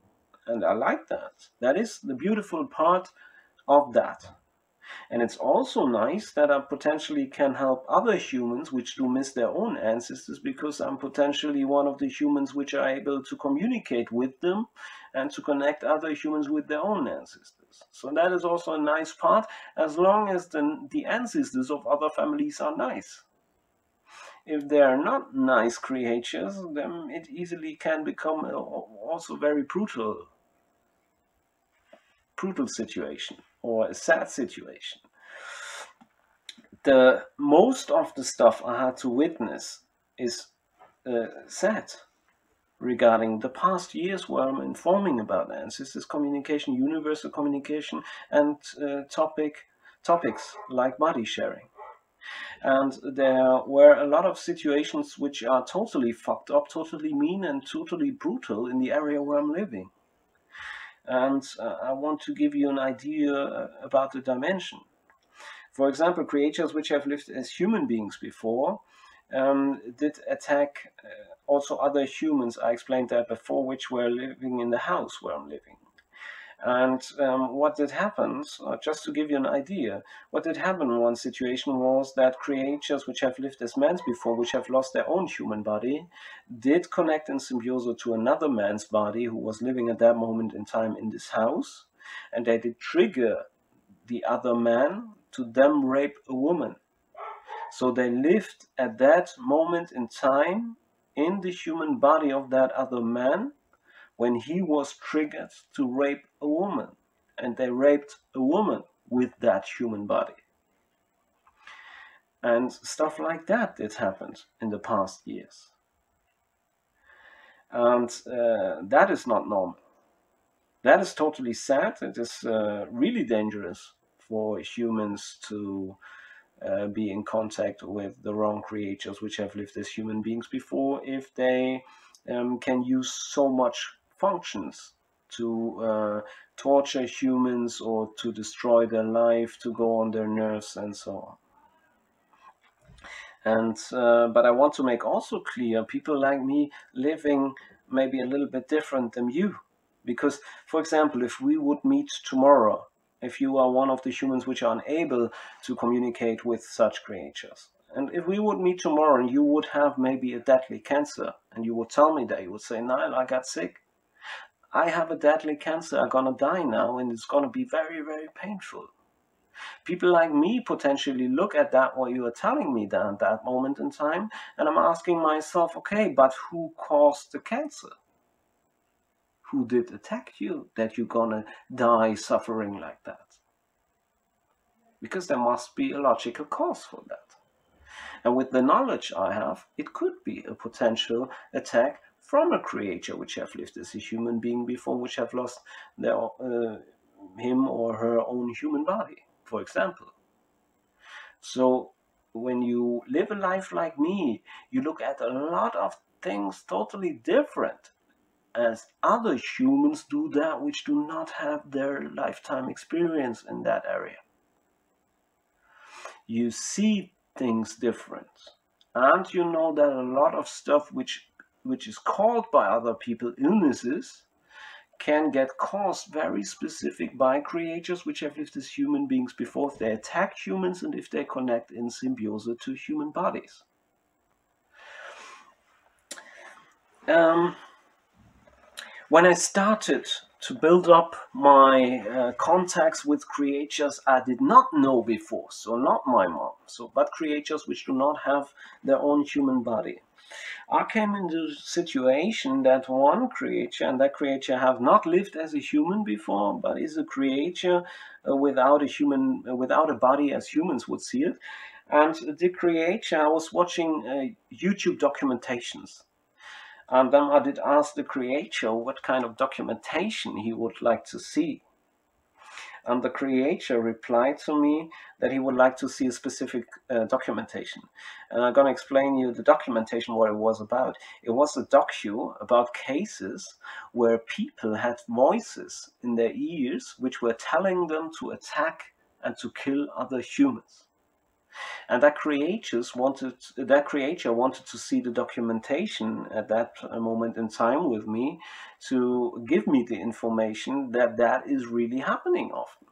And I like that. That is the beautiful part of that. And it's also nice that I potentially can help other humans which do miss their own ancestors, because I'm potentially one of the humans which are able to communicate with them and to connect other humans with their own ancestors. So that is also a nice part, as long as the ancestors of other families are nice. If they are not nice creatures, then it easily can become also very brutal situation or a sad situation. The most of the stuff I had to witness is sad regarding the past years, where I'm informing about ancestors communication, universal communication, and topics like body sharing. And there were a lot of situations which are totally fucked up, totally mean, and totally brutal in the area where I'm living. And I want to give you an idea about the dimension. For example, creatures which have lived as human beings before did attack also other humans. I explained that before, which were living in the house where I'm living. And what did happen, just to give you an idea, what did happen in one situation was that creatures which have lived as men before, which have lost their own human body, did connect in symbiosis to another man's body who was living at that moment in time in this house, and they did trigger the other man to them rape a woman. So they lived at that moment in time in the human body of that other man when he was triggered to rape a woman. And they raped a woman with that human body. And stuff like that did happen in the past years. And that is not normal. That is totally sad. It is really dangerous for humans to be in contact with the wrong creatures which have lived as human beings before, if they can use so much functions to torture humans or to destroy their life, to go on their nerves and so on. And but I want to make also clear, people like me living maybe a little bit different than you. Because, for example, if we would meet tomorrow, if you are one of the humans which are unable to communicate with such creatures, and if we would meet tomorrow and you would have maybe a deadly cancer, and you would tell me that, you would say, Niall, I got sick. I have a deadly cancer, I'm gonna die now, and it's gonna be very, very painful. People like me potentially look at that, what you are telling me at that moment in time, and I'm asking myself, okay, but who caused the cancer? Who did attack you that you're gonna die suffering like that? Because there must be a logical cause for that. And with the knowledge I have, it could be a potential attack from a creature which have lived as a human being before, which have lost their him or her own human body, for example. So when you live a life like me, you look at a lot of things totally different as other humans do that which do not have their lifetime experience in that area. You see things different, and you know that a lot of stuff which is called by other people illnesses can get caused very specific by creatures which have lived as human beings before, if they attack humans and if they connect in symbiosis to human bodies. When I started to build up my contacts with creatures I did not know before, so not my mom, but creatures which do not have their own human body, I came into a situation that one creature, and that creature have not lived as a human before, but is a creature without a body as humans would see it. And the creature, I was watching YouTube documentations. And then I did ask the creator what kind of documentation he would like to see. And the creator replied to me that he would like to see a specific documentation. And I'm going to explain you the documentation, what it was about. It was a docu about cases where people had voices in their ears which were telling them to attack and to kill other humans. And that creature wanted to see the documentation at that moment in time with me, to give me the information that that is really happening often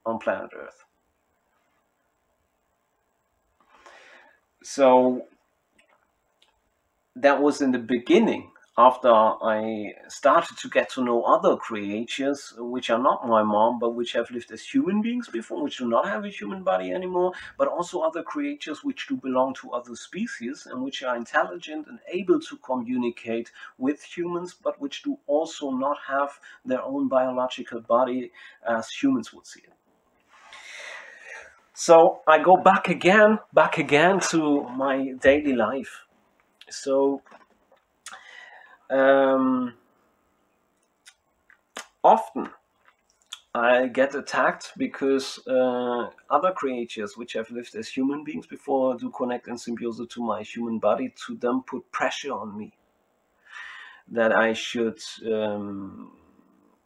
on planet Earth. So that was in the beginning, after I started to get to know other creatures, which are not my mom, but which have lived as human beings before, which do not have a human body anymore, but also other creatures which do belong to other species and which are intelligent and able to communicate with humans, but which do also not have their own biological body as humans would see it. So I go back again to my daily life. So often I get attacked because other creatures which have lived as human beings before do connect in symbiosis to my human body, to them put pressure on me that I should,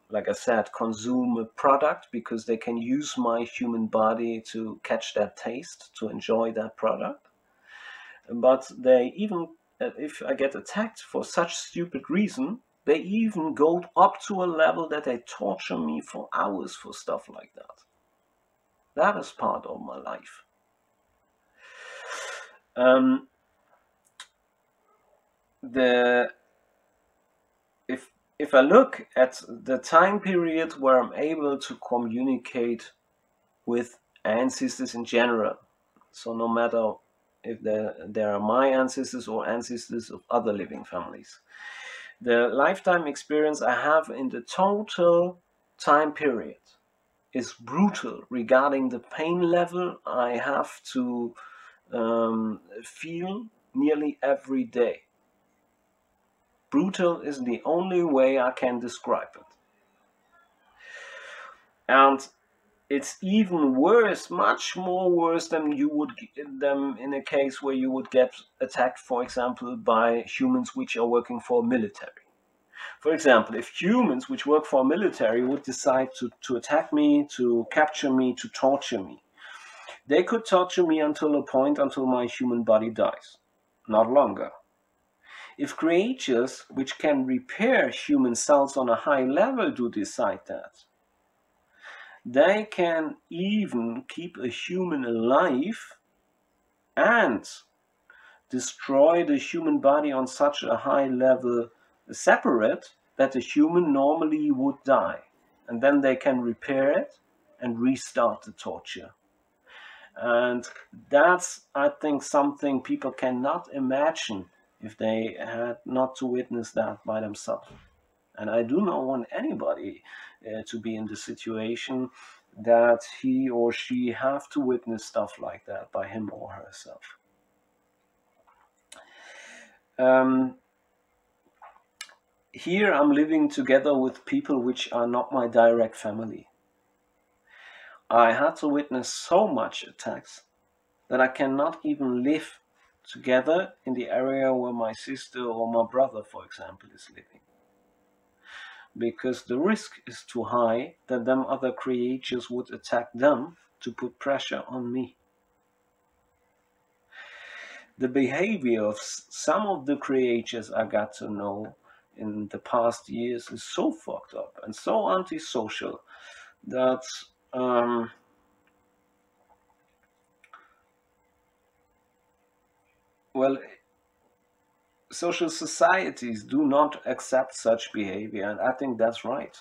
like I said, consume a product because they can use my human body to catch that taste, to enjoy that product. But they even, if I get attacked for such stupid reason, they even go up to a level that they torture me for hours for stuff like that. That is part of my life. If I look at the time period where I'm able to communicate with ancestors in general, so no matter if there are my ancestors or ancestors of other living families, the lifetime experience I have in the total time period is brutal regarding the pain level I have to feel nearly every day. Brutal is the only way I can describe it. And it's even worse, much more worse than you would them in a case where you would get attacked, for example, by humans which are working for a military. For example, if humans which work for a military would decide to attack me, to capture me, to torture me, they could torture me until a point until my human body dies, not longer. If creatures which can repair human cells on a high level do decide that, they can even keep a human alive and destroy the human body on such a high level separate that the human normally would die. And then they can repair it and restart the torture. And that's, I think, something people cannot imagine if they had not to witness that by themselves. And I do not want anybody to be in the situation that he or she have to witness stuff like that by him or herself. Here I'm living together with people which are not my direct family. I had to witness so much attacks that I cannot even live together in the area where my sister or my brother, for example, is living. Because the risk is too high that them other creatures would attack them to put pressure on me. The behavior of some of the creatures I got to know in the past years is so fucked up and so antisocial that well, social societies do not accept such behavior, and I think that's right.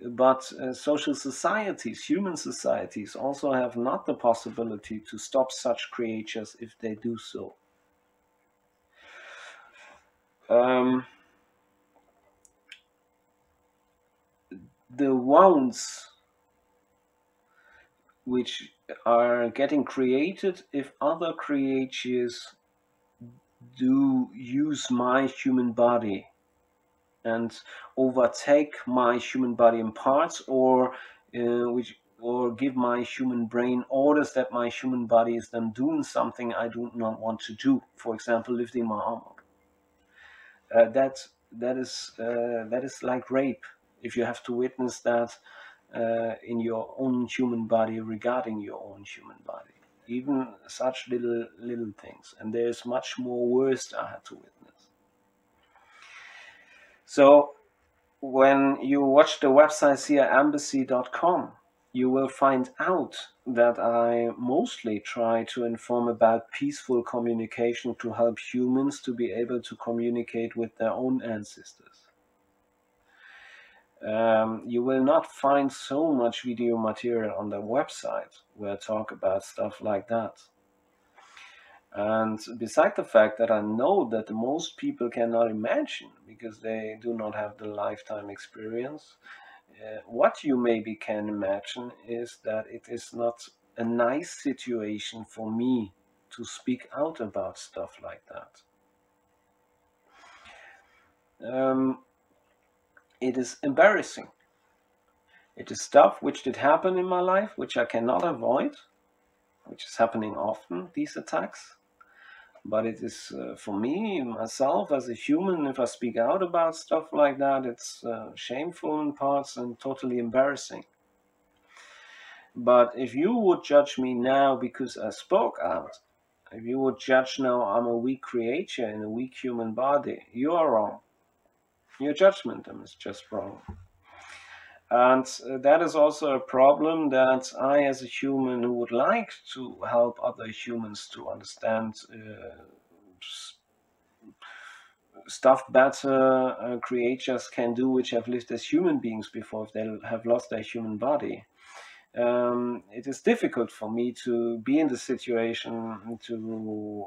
But social societies, human societies, also have not the possibility to stop such creatures if they do so. The wounds which are getting created if other creatures do use my human body and overtake my human body in parts, or give my human brain orders that my human body is then doing something I do not want to do. For example, lifting my arm up. That is like rape. If you have to witness that in your own human body regarding your own human body. even such little things. And there's much more worse I had to witness. So when you watch the website seaembassy.com, you will find out that I mostly try to inform about peaceful communication to help humans to be able to communicate with their own ancestors. You will not find so much video material on the website where I talk about stuff like that. And beside the fact that I know that most people cannot imagine because they do not have the lifetime experience, what you maybe can imagine is that it is not a nice situation for me to speak out about stuff like that. It is embarrassing. It is stuff which did happen in my life, which I cannot avoid, which is happening often, these attacks. But it is, for me, myself, as a human, if I speak out about stuff like that, it's shameful in parts and totally embarrassing. But if you would judge me now because I spoke out, if you would judge now I'm a weak creature in a weak human body, you are wrong. Your judgment is just wrong. And that is also a problem that I, as a human who would like to help other humans to understand stuff better, creatures can do, which have lived as human beings before if they have lost their human body. It is difficult for me to be in the situation to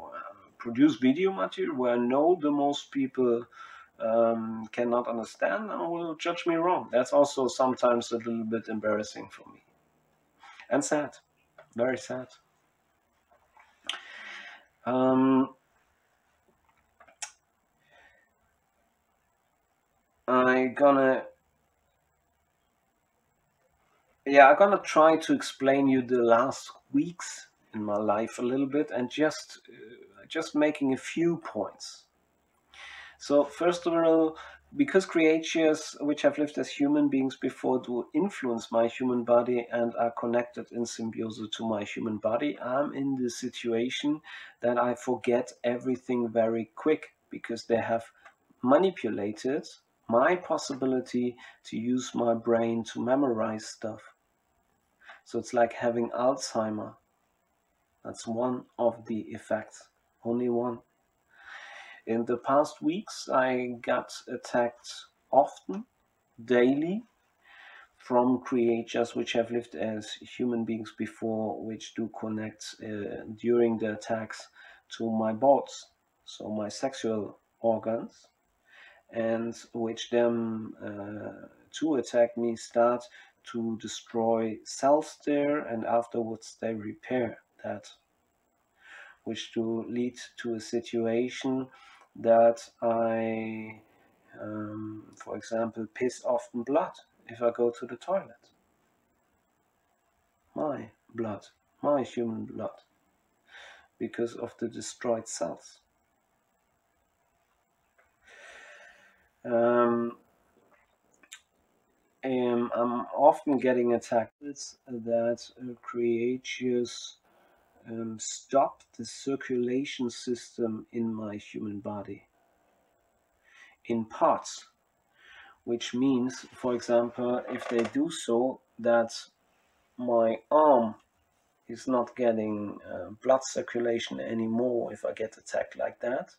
produce video material where I know the most people cannot understand and will judge me wrong. That's also sometimes a little bit embarrassing for me. And sad. Very sad. I'm gonna try to explain you the last weeks in my life a little bit and just making a few points. So first of all, because creatures which have lived as human beings before do influence my human body and are connected in symbiosis to my human body, I'm in the situation that I forget everything very quick because they have manipulated my possibility to use my brain to memorize stuff. So it's like having Alzheimer. That's one of the effects, only one. In the past weeks, I got attacked often, daily, from creatures which have lived as human beings before, which do connect during the attacks to my bots, so my sexual organs, and which then to attack me start to destroy cells there, and afterwards they repair that, which to lead to a situation that I, for example, piss often blood if I go to the toilet. My blood, my human blood, because of the destroyed cells. I'm often getting attacked that creatures stop the circulation system in my human body in parts, which means, for example, if they do so, that my arm is not getting blood circulation anymore if I get attacked like that,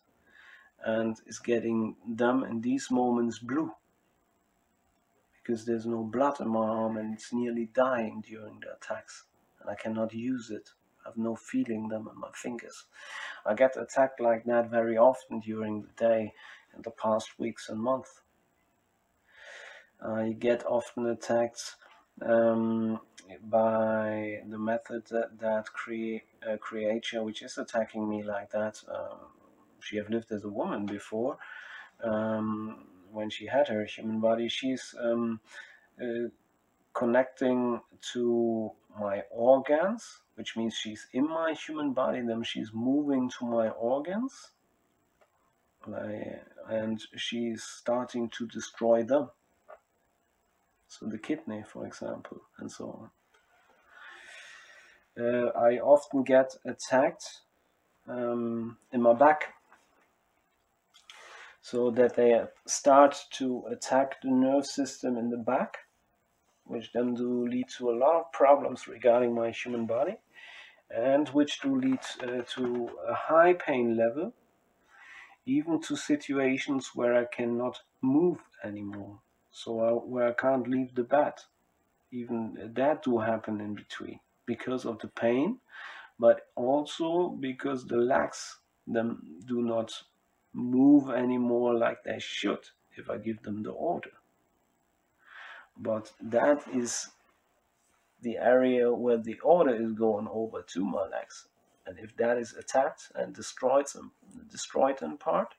and is getting them in these moments blue because there's no blood in my arm and it's nearly dying during the attacks and I cannot use it. I have no feeling them in my fingers. I get attacked like that very often during the day in the past weeks and months. I get often attacked by the method that creature which is attacking me like that. She have lived as a woman before. When she had her human body, she's connecting to my organs, which means she's in my human body, then she's moving to my organs, and she's starting to destroy them. So the kidney, for example, and so on. I often get attacked in my back, so that they start to attack the nerve system in the back, which then do lead to a lot of problems regarding my human body, and which do lead to a high pain level, even to situations where I cannot move anymore, so where I can't leave the bed. Even that do happen in between because of the pain, but also because the legs them do not move anymore like they should if I give them the order. But that is the area where the order is going over to my legs. And if that is attacked and destroyed in part,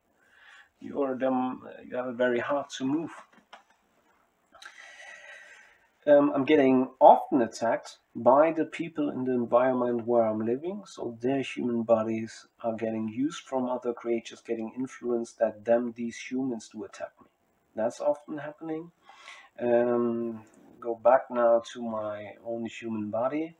you have it very hard to move. I'm getting often attacked by the people in the environment where I'm living, so their human bodies are getting used from other creatures, getting influenced that these humans do attack me. That's often happening. Go back now to my own human body.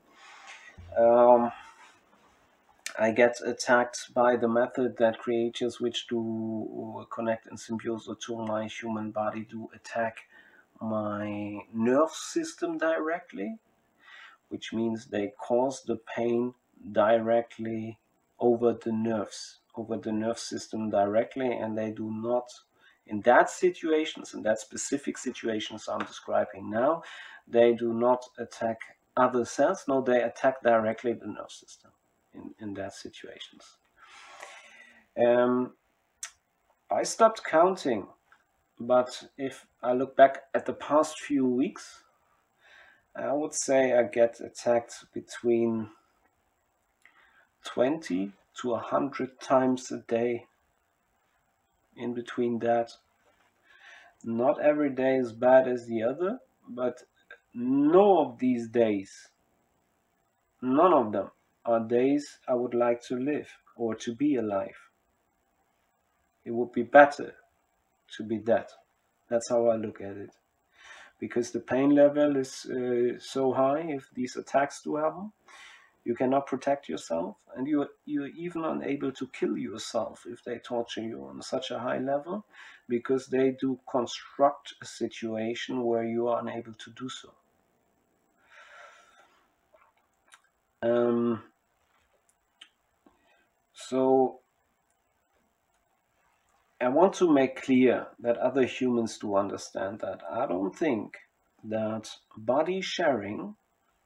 I get attacked by the method that creatures which do connect in symbiosis to my human body do attack my nerve system directly, which means they cause the pain directly over the nerve system directly, and they do not, in that specific situations I'm describing now, they do not attack other cells. No, they attack directly the nerve system in that situations. I stopped counting, but if I look back at the past few weeks, I would say I get attacked between 20 to 100 times a day. In between that, not every day is bad as the other, but none of these days, none of them are days I would like to live or to be alive. It would be better to be dead. That's how I look at it. Because the pain level is so high if these attacks do happen. You cannot protect yourself, and you're even unable to kill yourself if they torture you on such a high level, because they do construct a situation where you are unable to do so. So I want to make clear that other humans do understand that. I don't think that body sharing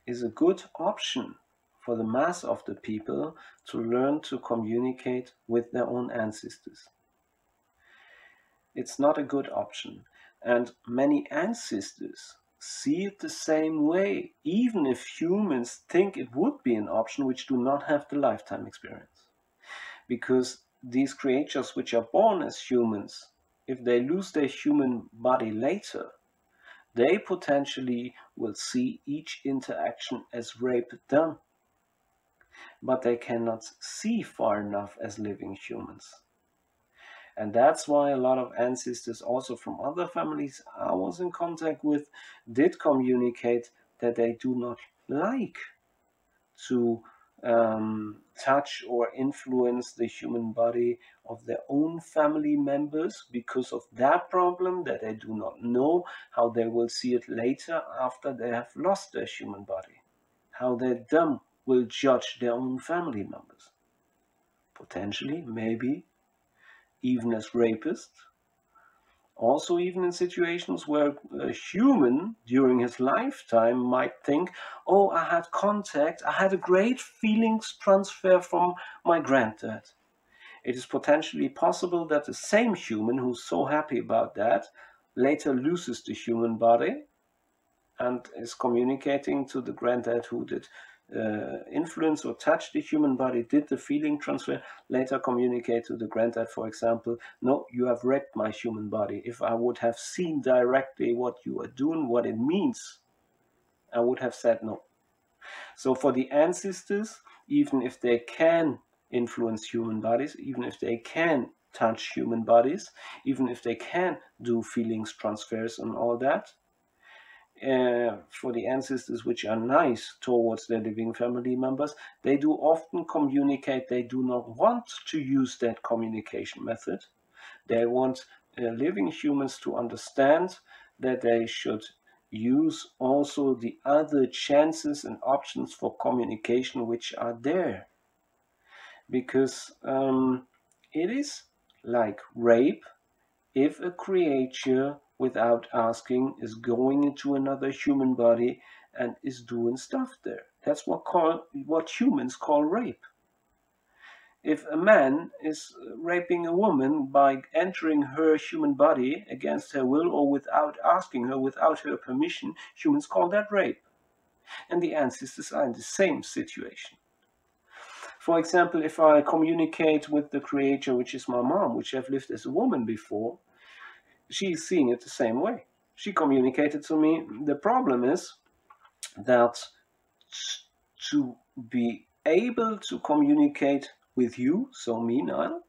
is a good option for the mass of the people to learn to communicate with their own ancestors. It's not a good option, and many ancestors see it the same way, even if humans think it would be an option which do not have the lifetime experience. Because these creatures which are born as humans, if they lose their human body later, they potentially will see each interaction as rape done. But they cannot see far enough as living humans. And that's why a lot of ancestors also from other families I was in contact with did communicate that they do not like to touch or influence the human body of their own family members because of that problem, that they do not know how they will see it later after they have lost their human body, how they then will judge their own family members, potentially, maybe even as rapists. Also, even in situations where a human during his lifetime might think, oh, I had a great feelings transfer from my granddad. It is potentially possible that the same human who's so happy about that later loses the human body and is communicating to the granddad who did influence or touch the human body, did the feeling transfer, later communicate to the granddad, for example, no, you have raped my human body. If I would have seen directly what you are doing, what it means, I would have said no. So for the ancestors, even if they can influence human bodies, even if they can touch human bodies, even if they can do feelings transfers and all that, for the ancestors which are nice towards their living family members, they do often communicate. They do not want to use that communication method. They want living humans to understand that they should use also the other chances and options for communication which are there. Because it is like rape if a creature, without asking, is going into another human body and is doing stuff there. That's what humans call rape. If a man is raping a woman by entering her human body against her will or without asking her, without her permission, humans call that rape. And the ancestors are in the same situation. For example, if I communicate with the creator, which is my mom, which I've lived as a woman before, she's seeing it the same way. She communicated to me. The problem is that to be able to communicate with you, so me, Niall,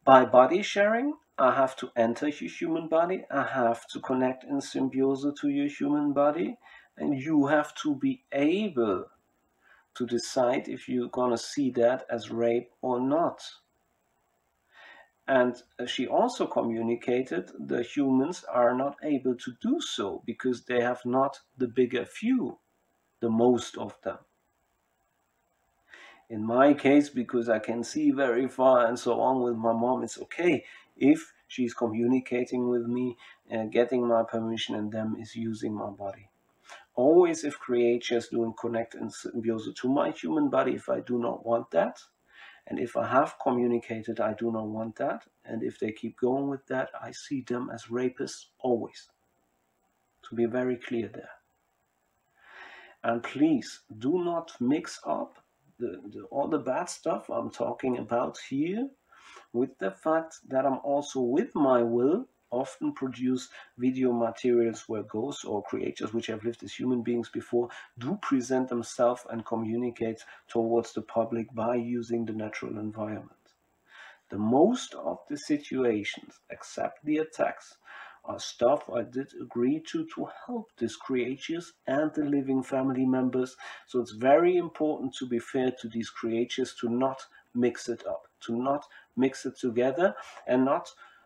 by body sharing, I have to enter your human body. I have to connect in symbiose to your human body. And you have to be able to decide if you're going to see that as rape or not. And she also communicated the humans are not able to do so because they have not the bigger few, the most of them. In my case, because I can see very far and so on with my mom, it's okay if she's communicating with me and getting my permission and them is using my body. Always if creatures doing connect and symbiose to my human body, if I do not want that, and if I have communicated I do not want that, and if they keep going with that, I see them as rapists always. To be very clear there. And please do not mix up all the bad stuff I'm talking about here with the fact that I'm also with my will often produce video materials where ghosts or creatures which have lived as human beings before do present themselves and communicate towards the public by using the natural environment. The most of the situations, except the attacks, are stuff I did agree to help these creatures and the living family members. So it's very important to be fair to these creatures, to not mix it up, to not mix it together, and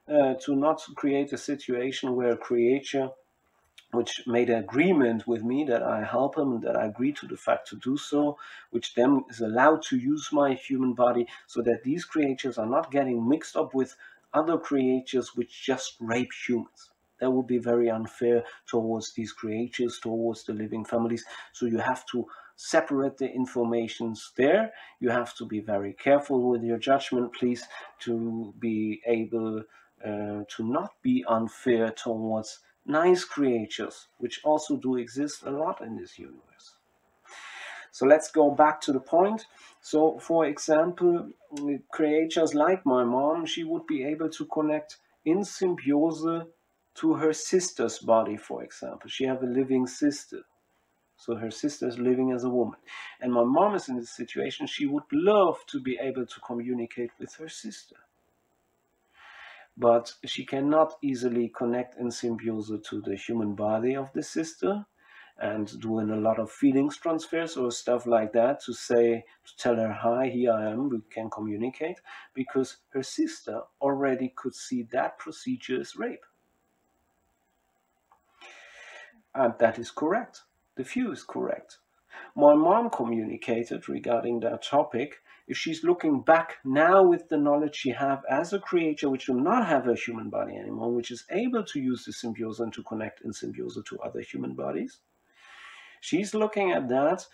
to not create a situation where a creature which made an agreement with me that I help him and that I agree to the fact to do so, which then is allowed to use my human body, so that these creatures are not getting mixed up with other creatures which just rape humans. That would be very unfair towards these creatures, towards the living families. So you have to separate the informations there. You have to be very careful with your judgment, please, to be able to not be unfair towards nice creatures, which also do exist a lot in this universe. So let's go back to the point. So for example, creatures like my mom, she would be able to connect in symbiose to her sister's body, for example. She have a living sister. So her sister is living as a woman. And my mom is in this situation. She would love to be able to communicate with her sister. But she cannot easily connect in symbiose to the human body of the sister and doing a lot of feelings transfers or stuff like that to tell her, hi, here I am, we can communicate, because her sister already could see that procedure as rape. And that is correct. The view is correct. My mom communicated regarding that topic. If she's looking back now with the knowledge she have as a creature which will not have a human body anymore, which is able to use the symbiose and to connect in symbiose to other human bodies, she's looking at that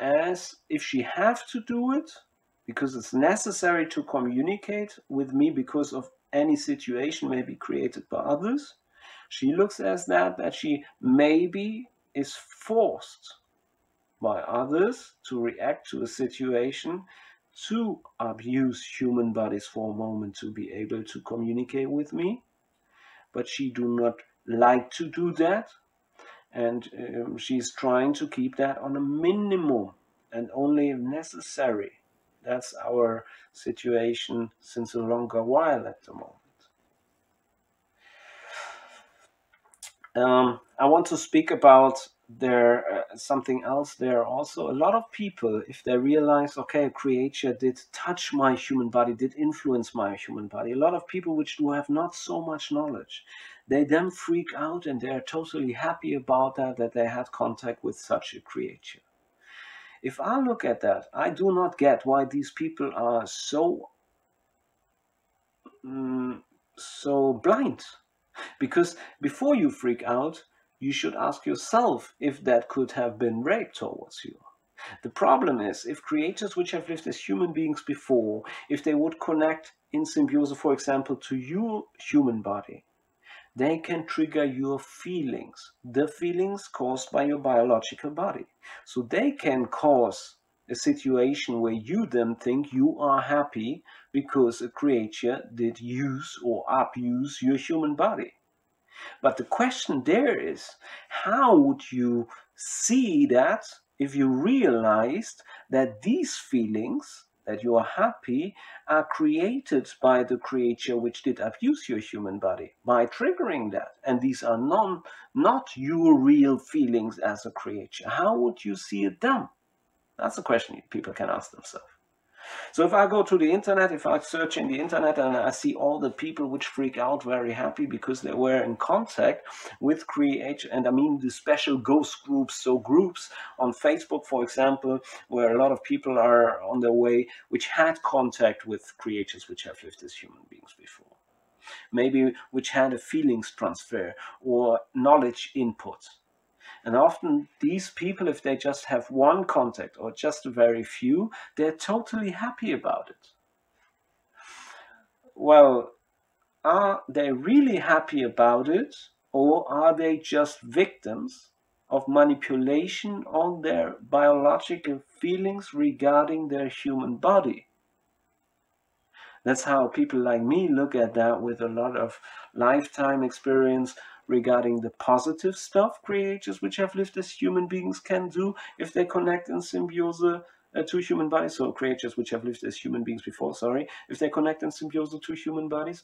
as if she have to do it because it's necessary to communicate with me because of any situation maybe created by others. She looks at that she maybe is forced by others to react to a situation to abuse human bodies for a moment to be able to communicate with me, but she do not like to do that, and she's trying to keep that on a minimum and only if necessary. That's our situation since a longer while at the moment. I want to speak about there something else there also. A lot of people, if they realize, okay, creature did touch my human body, did influence my human body, a lot of people which do have not so much knowledge, they then freak out and they're totally happy about that they had contact with such a creature. If I look at that, I do not get why these people are so blind. Because before you freak out, you should ask yourself if that could have been rape towards you. The problem is, if creatures which have lived as human beings before, if they would connect in symbiose, for example, to your human body, they can trigger your feelings, the feelings caused by your biological body. So they can cause a situation where you then think you are happy because a creature did use or abuse your human body. But the question there is, how would you see that if you realized that these feelings, that you are happy, are created by the creature which did abuse your human body, by triggering that? And these are not your real feelings as a creature. How would you see it then? That's a question people can ask themselves. So if I go to the internet, if I search in the internet and I see all the people which freak out very happy because they were in contact with creators, and I mean the special ghost groups, so groups on Facebook, for example, where a lot of people are on their way which had contact with creatures which have lived as human beings before. Maybe which had a feelings transfer or knowledge input. And often these people, if they just have one contact or just a very few, they're totally happy about it. Well, are they really happy about it, or are they just victims of manipulation on their biological feelings regarding their human body? That's how people like me look at that, with a lot of lifetime experience regarding the positive stuff creatures which have lived as human beings can do if they connect in symbiose to human bodies. So creatures which have lived as human beings before, if they connect in symbiose to human bodies,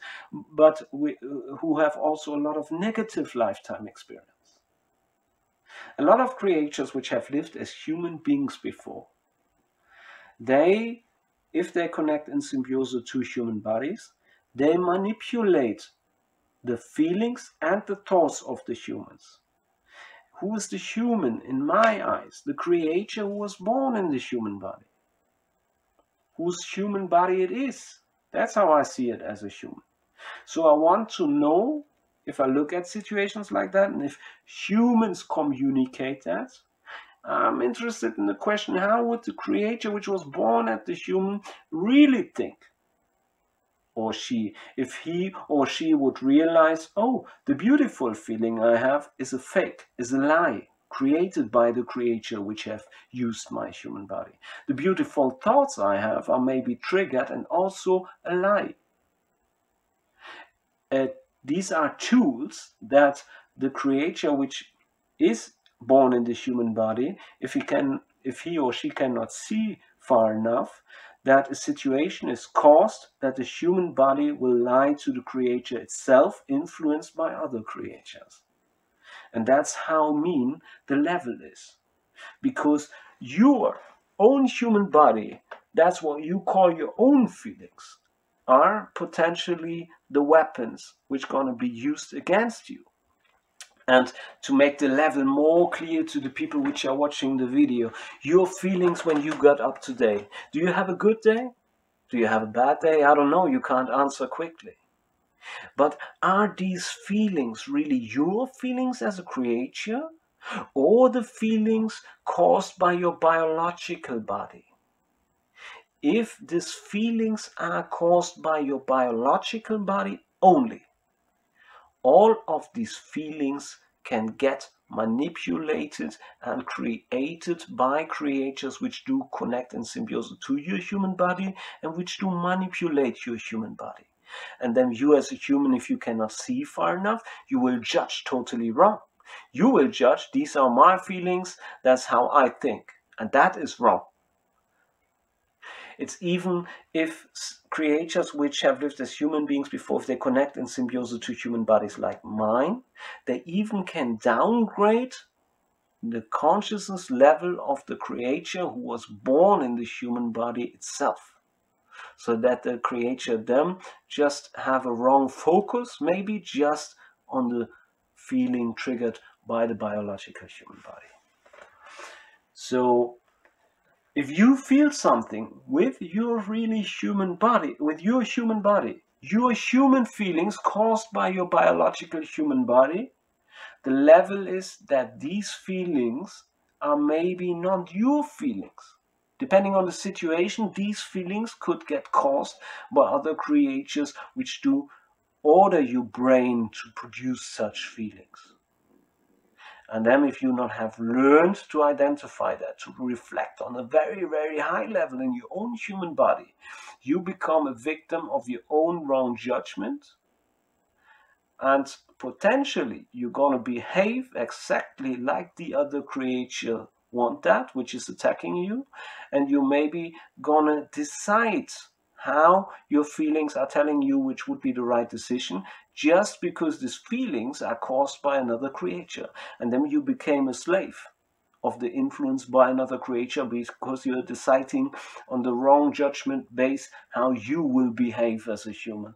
but who have also a lot of negative lifetime experience. A lot of creatures which have lived as human beings before, if they connect in symbiose to human bodies, they manipulate the feelings and the thoughts of the humans. Who is the human in my eyes? The creature who was born in the human body. Whose human body it is. That's how I see it as a human. So I want to know, if I look at situations like that, and if humans communicate that, I'm interested in the question, how would the creature which was born as the human really think? Or she, if he or she would realize, oh, the beautiful feeling I have is a fake, is a lie, created by the creature which have used my human body. The beautiful thoughts I have are maybe triggered and also a lie. These are tools that the creature which is born in the human body, if he or she cannot see far enough, that a situation is caused, that the human body will lie to the creature itself, influenced by other creatures. And that's how mean the level is. Because your own human body, that's what you call your own feelings, are potentially the weapons which are going to be used against you. And to make the level more clear to the people which are watching the video, your feelings when you got up today. Do you have a good day? Do you have a bad day? I don't know, you can't answer quickly. But are these feelings really your feelings as a creature, or the feelings caused by your biological body? If these feelings are caused by your biological body only, all of these feelings can get manipulated and created by creatures which do connect in symbiose to your human body and which do manipulate your human body. And then you as a human, if you cannot see far enough, you will judge totally wrong. You will judge, these are my feelings, that's how I think, and that is wrong. It's even if creatures which have lived as human beings before, if they connect in symbiosis to human bodies like mine, they even can downgrade the consciousness level of the creature who was born in the human body itself. So that the creature them just have a wrong focus, maybe just on the feeling triggered by the biological human body. So if you feel something with your really human body, your human feelings caused by your biological human body, the level is that these feelings are maybe not your feelings. Depending on the situation, these feelings could get caused by other creatures which do order your brain to produce such feelings. And then if you not have learned to identify that, to reflect on a very, very high level in your own human body, you become a victim of your own wrong judgment. And potentially you're going to behave exactly like the other creature want that, which is attacking you. And you're maybe going to decide how your feelings are telling you which would be the right decision, just because these feelings are caused by another creature. And then you became a slave of the influence by another creature because you're deciding on the wrong judgment base how you will behave as a human.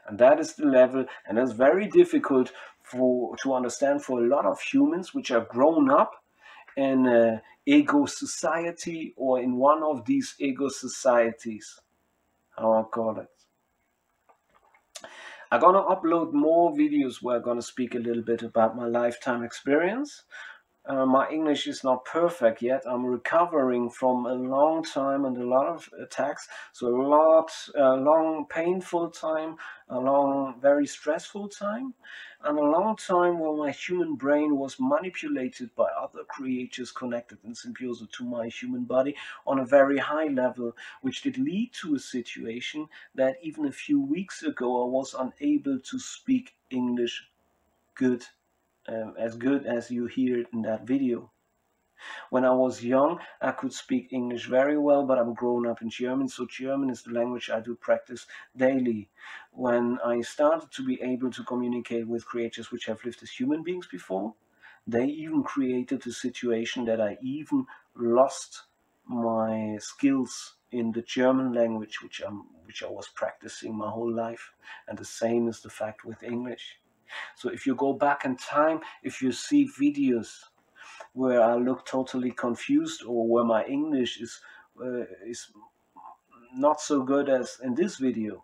And that is the level, and that's very difficult to understand for a lot of humans which are grown up in an ego society, or in one of these ego societies, how I call it. I'm gonna upload more videos where I'm gonna speak a little bit about my lifetime experience. My English is not perfect yet. I'm recovering from a long time and a lot of attacks. So a long painful time, a long very stressful time, and a long time where my human brain was manipulated by other creatures connected in symbiosis to my human body on a very high level, which did lead to a situation that even a few weeks ago I was unable to speak English good. As good as you hear in that video. When I was young, I could speak English very well, but I'm grown up in German, so German is the language I do practice daily. When I started to be able to communicate with creatures which have lived as human beings before, they even created a situation that I even lost my skills in the German language, which I was practicing my whole life. And the same is the fact with English. So if you go back in time, if you see videos where I look totally confused, or where my English is not so good as in this video,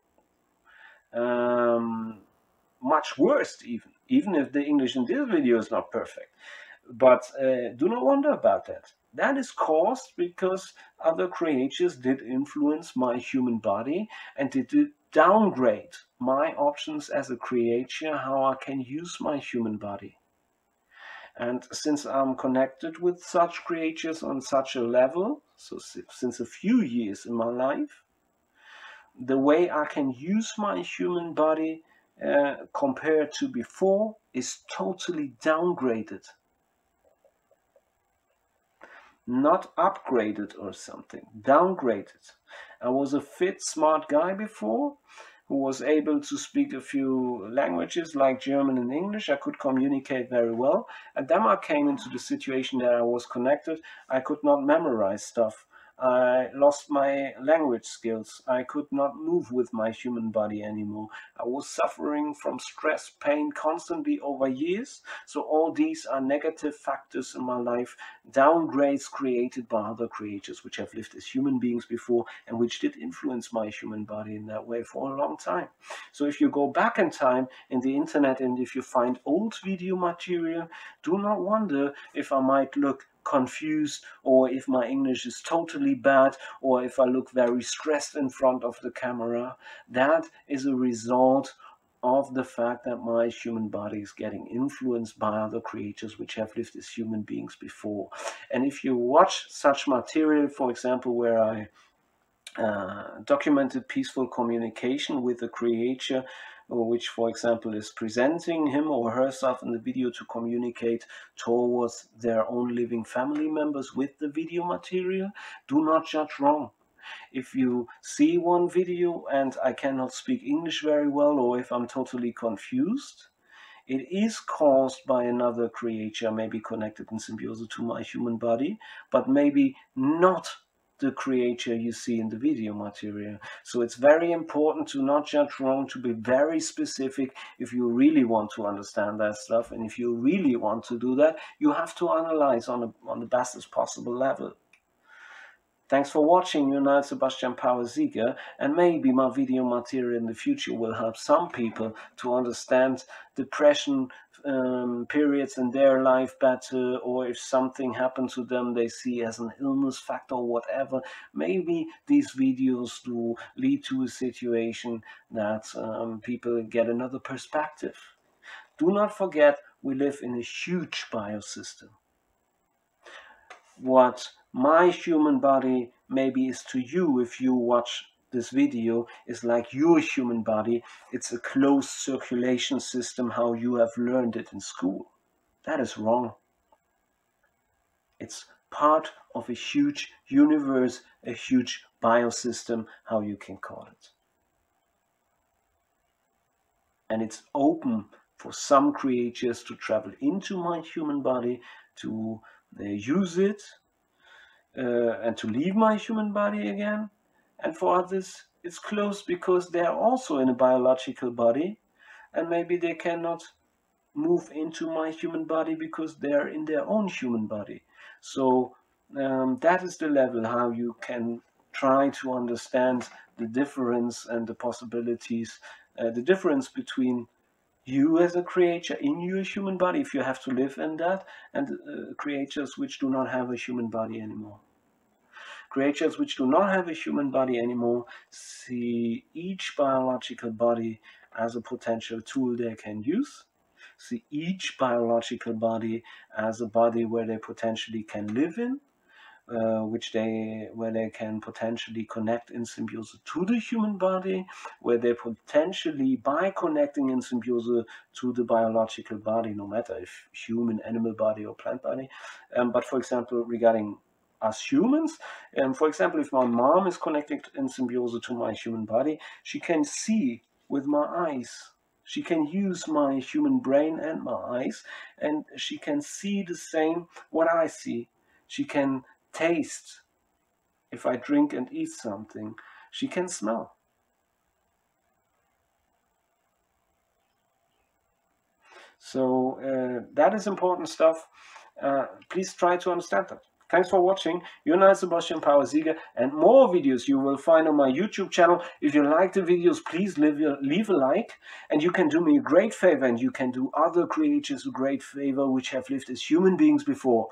much worse even if the English in this video is not perfect. But do not wonder about that. That is caused because other creatures did influence my human body, and they did downgrade my options as a creature, how I can use my human body. And since I'm connected with such creatures on such a level, so since a few years in my life, the way I can use my human body compared to before is totally downgraded. Not upgraded or something, downgraded. I was a fit, smart guy before, who was able to speak a few languages like German and English. I could communicate very well. And then I came into the situation that I was connected. I could not memorize stuff. I lost my language skills. I could not move with my human body anymore. I was suffering from stress, pain constantly over years. So all these are negative factors in my life, downgrades created by other creatures which have lived as human beings before, and which did influence my human body in that way for a long time. So if you go back in time in the internet, and if you find old video material, do not wonder if I might look confused, or if my English is totally bad, or if I look very stressed in front of the camera. That is a result of the fact that my human body is getting influenced by other creatures which have lived as human beings before. And if you watch such material, for example, where I documented peaceful communication with a creature which, for example, is presenting him or herself in the video to communicate towards their own living family members with the video material, do not judge wrong. If you see one video and I cannot speak English very well, or if I'm totally confused, it is caused by another creature, maybe connected in symbiosis to my human body, but maybe not the creature you see in the video material. So it's very important to not judge wrong, to be very specific if you really want to understand that stuff. And if you really want to do that, you have to analyze on the bestest possible level. Thanks for watching, Niall Sebastian Power Sieger, and maybe my video material in the future will help some people to understand depression periods in their life better, or if something happened to them they see as an illness factor or whatever. Maybe these videos do lead to a situation that people get another perspective. Do not forget, we live in a huge biosystem. What my human body maybe is to you if you watch this video is like your human body. It's a closed circulation system, how you have learned it in school. That is wrong. It's part of a huge universe, a huge biosystem, how you can call it. And it's open for some creatures to travel into my human body, to use it, and to leave my human body again. And for others, it's closed because they're also in a biological body, and maybe they cannot move into my human body because they're in their own human body. So that is the level how you can try to understand the difference and the possibilities, the difference between you as a creature in your human body, if you have to live in that, and creatures which do not have a human body anymore. Creatures which do not have a human body anymore see each biological body as a potential tool they can use, see each biological body as a body where they potentially can live in, where they can potentially connect in symbiosis to the human body, where they potentially, by connecting in symbiosis to the biological body, no matter if human, animal body or plant body, but for example regarding us humans, for example, if my mom is connected in symbiosis to my human body, she can see with my eyes. She can use my human brain and my eyes, and she can see the same what I see. She can taste. If I drink and eat something, she can smell. So that is important stuff. Please try to understand that. Thanks for watching. You're Niall Sebastian Power Sieger, and more videos you will find on my YouTube channel. If you like the videos, please leave a like, and you can do me a great favor, and you can do other creatures a great favor which have lived as human beings before.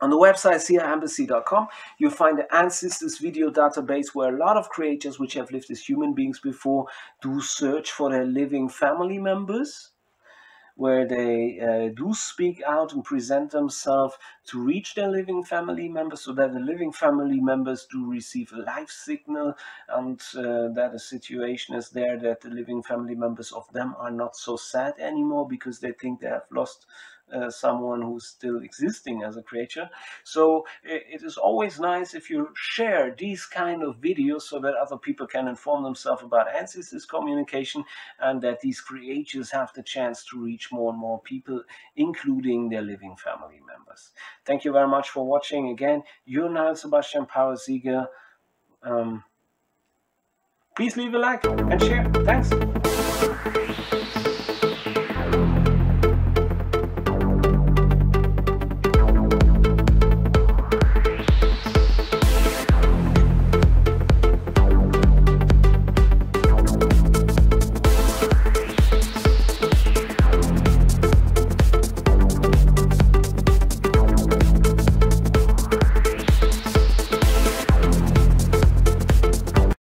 On the website seaembassy.com, you'll find the Ancestors video database where a lot of creatures which have lived as human beings before do search for their living family members, where they do speak out and present themselves to reach their living family members, so that the living family members do receive a life signal, and that a situation is there that the living family members of them are not so sad anymore because they think they have lost someone who's still existing as a creature. So it is always nice if you share these kind of videos so that other people can inform themselves about ancestors communication, and that these creatures have the chance to reach more and more people, including their living family members. Thank you very much for watching. Again, you're Niall Sebastian Power Sieger. Please leave a like and share. Thanks.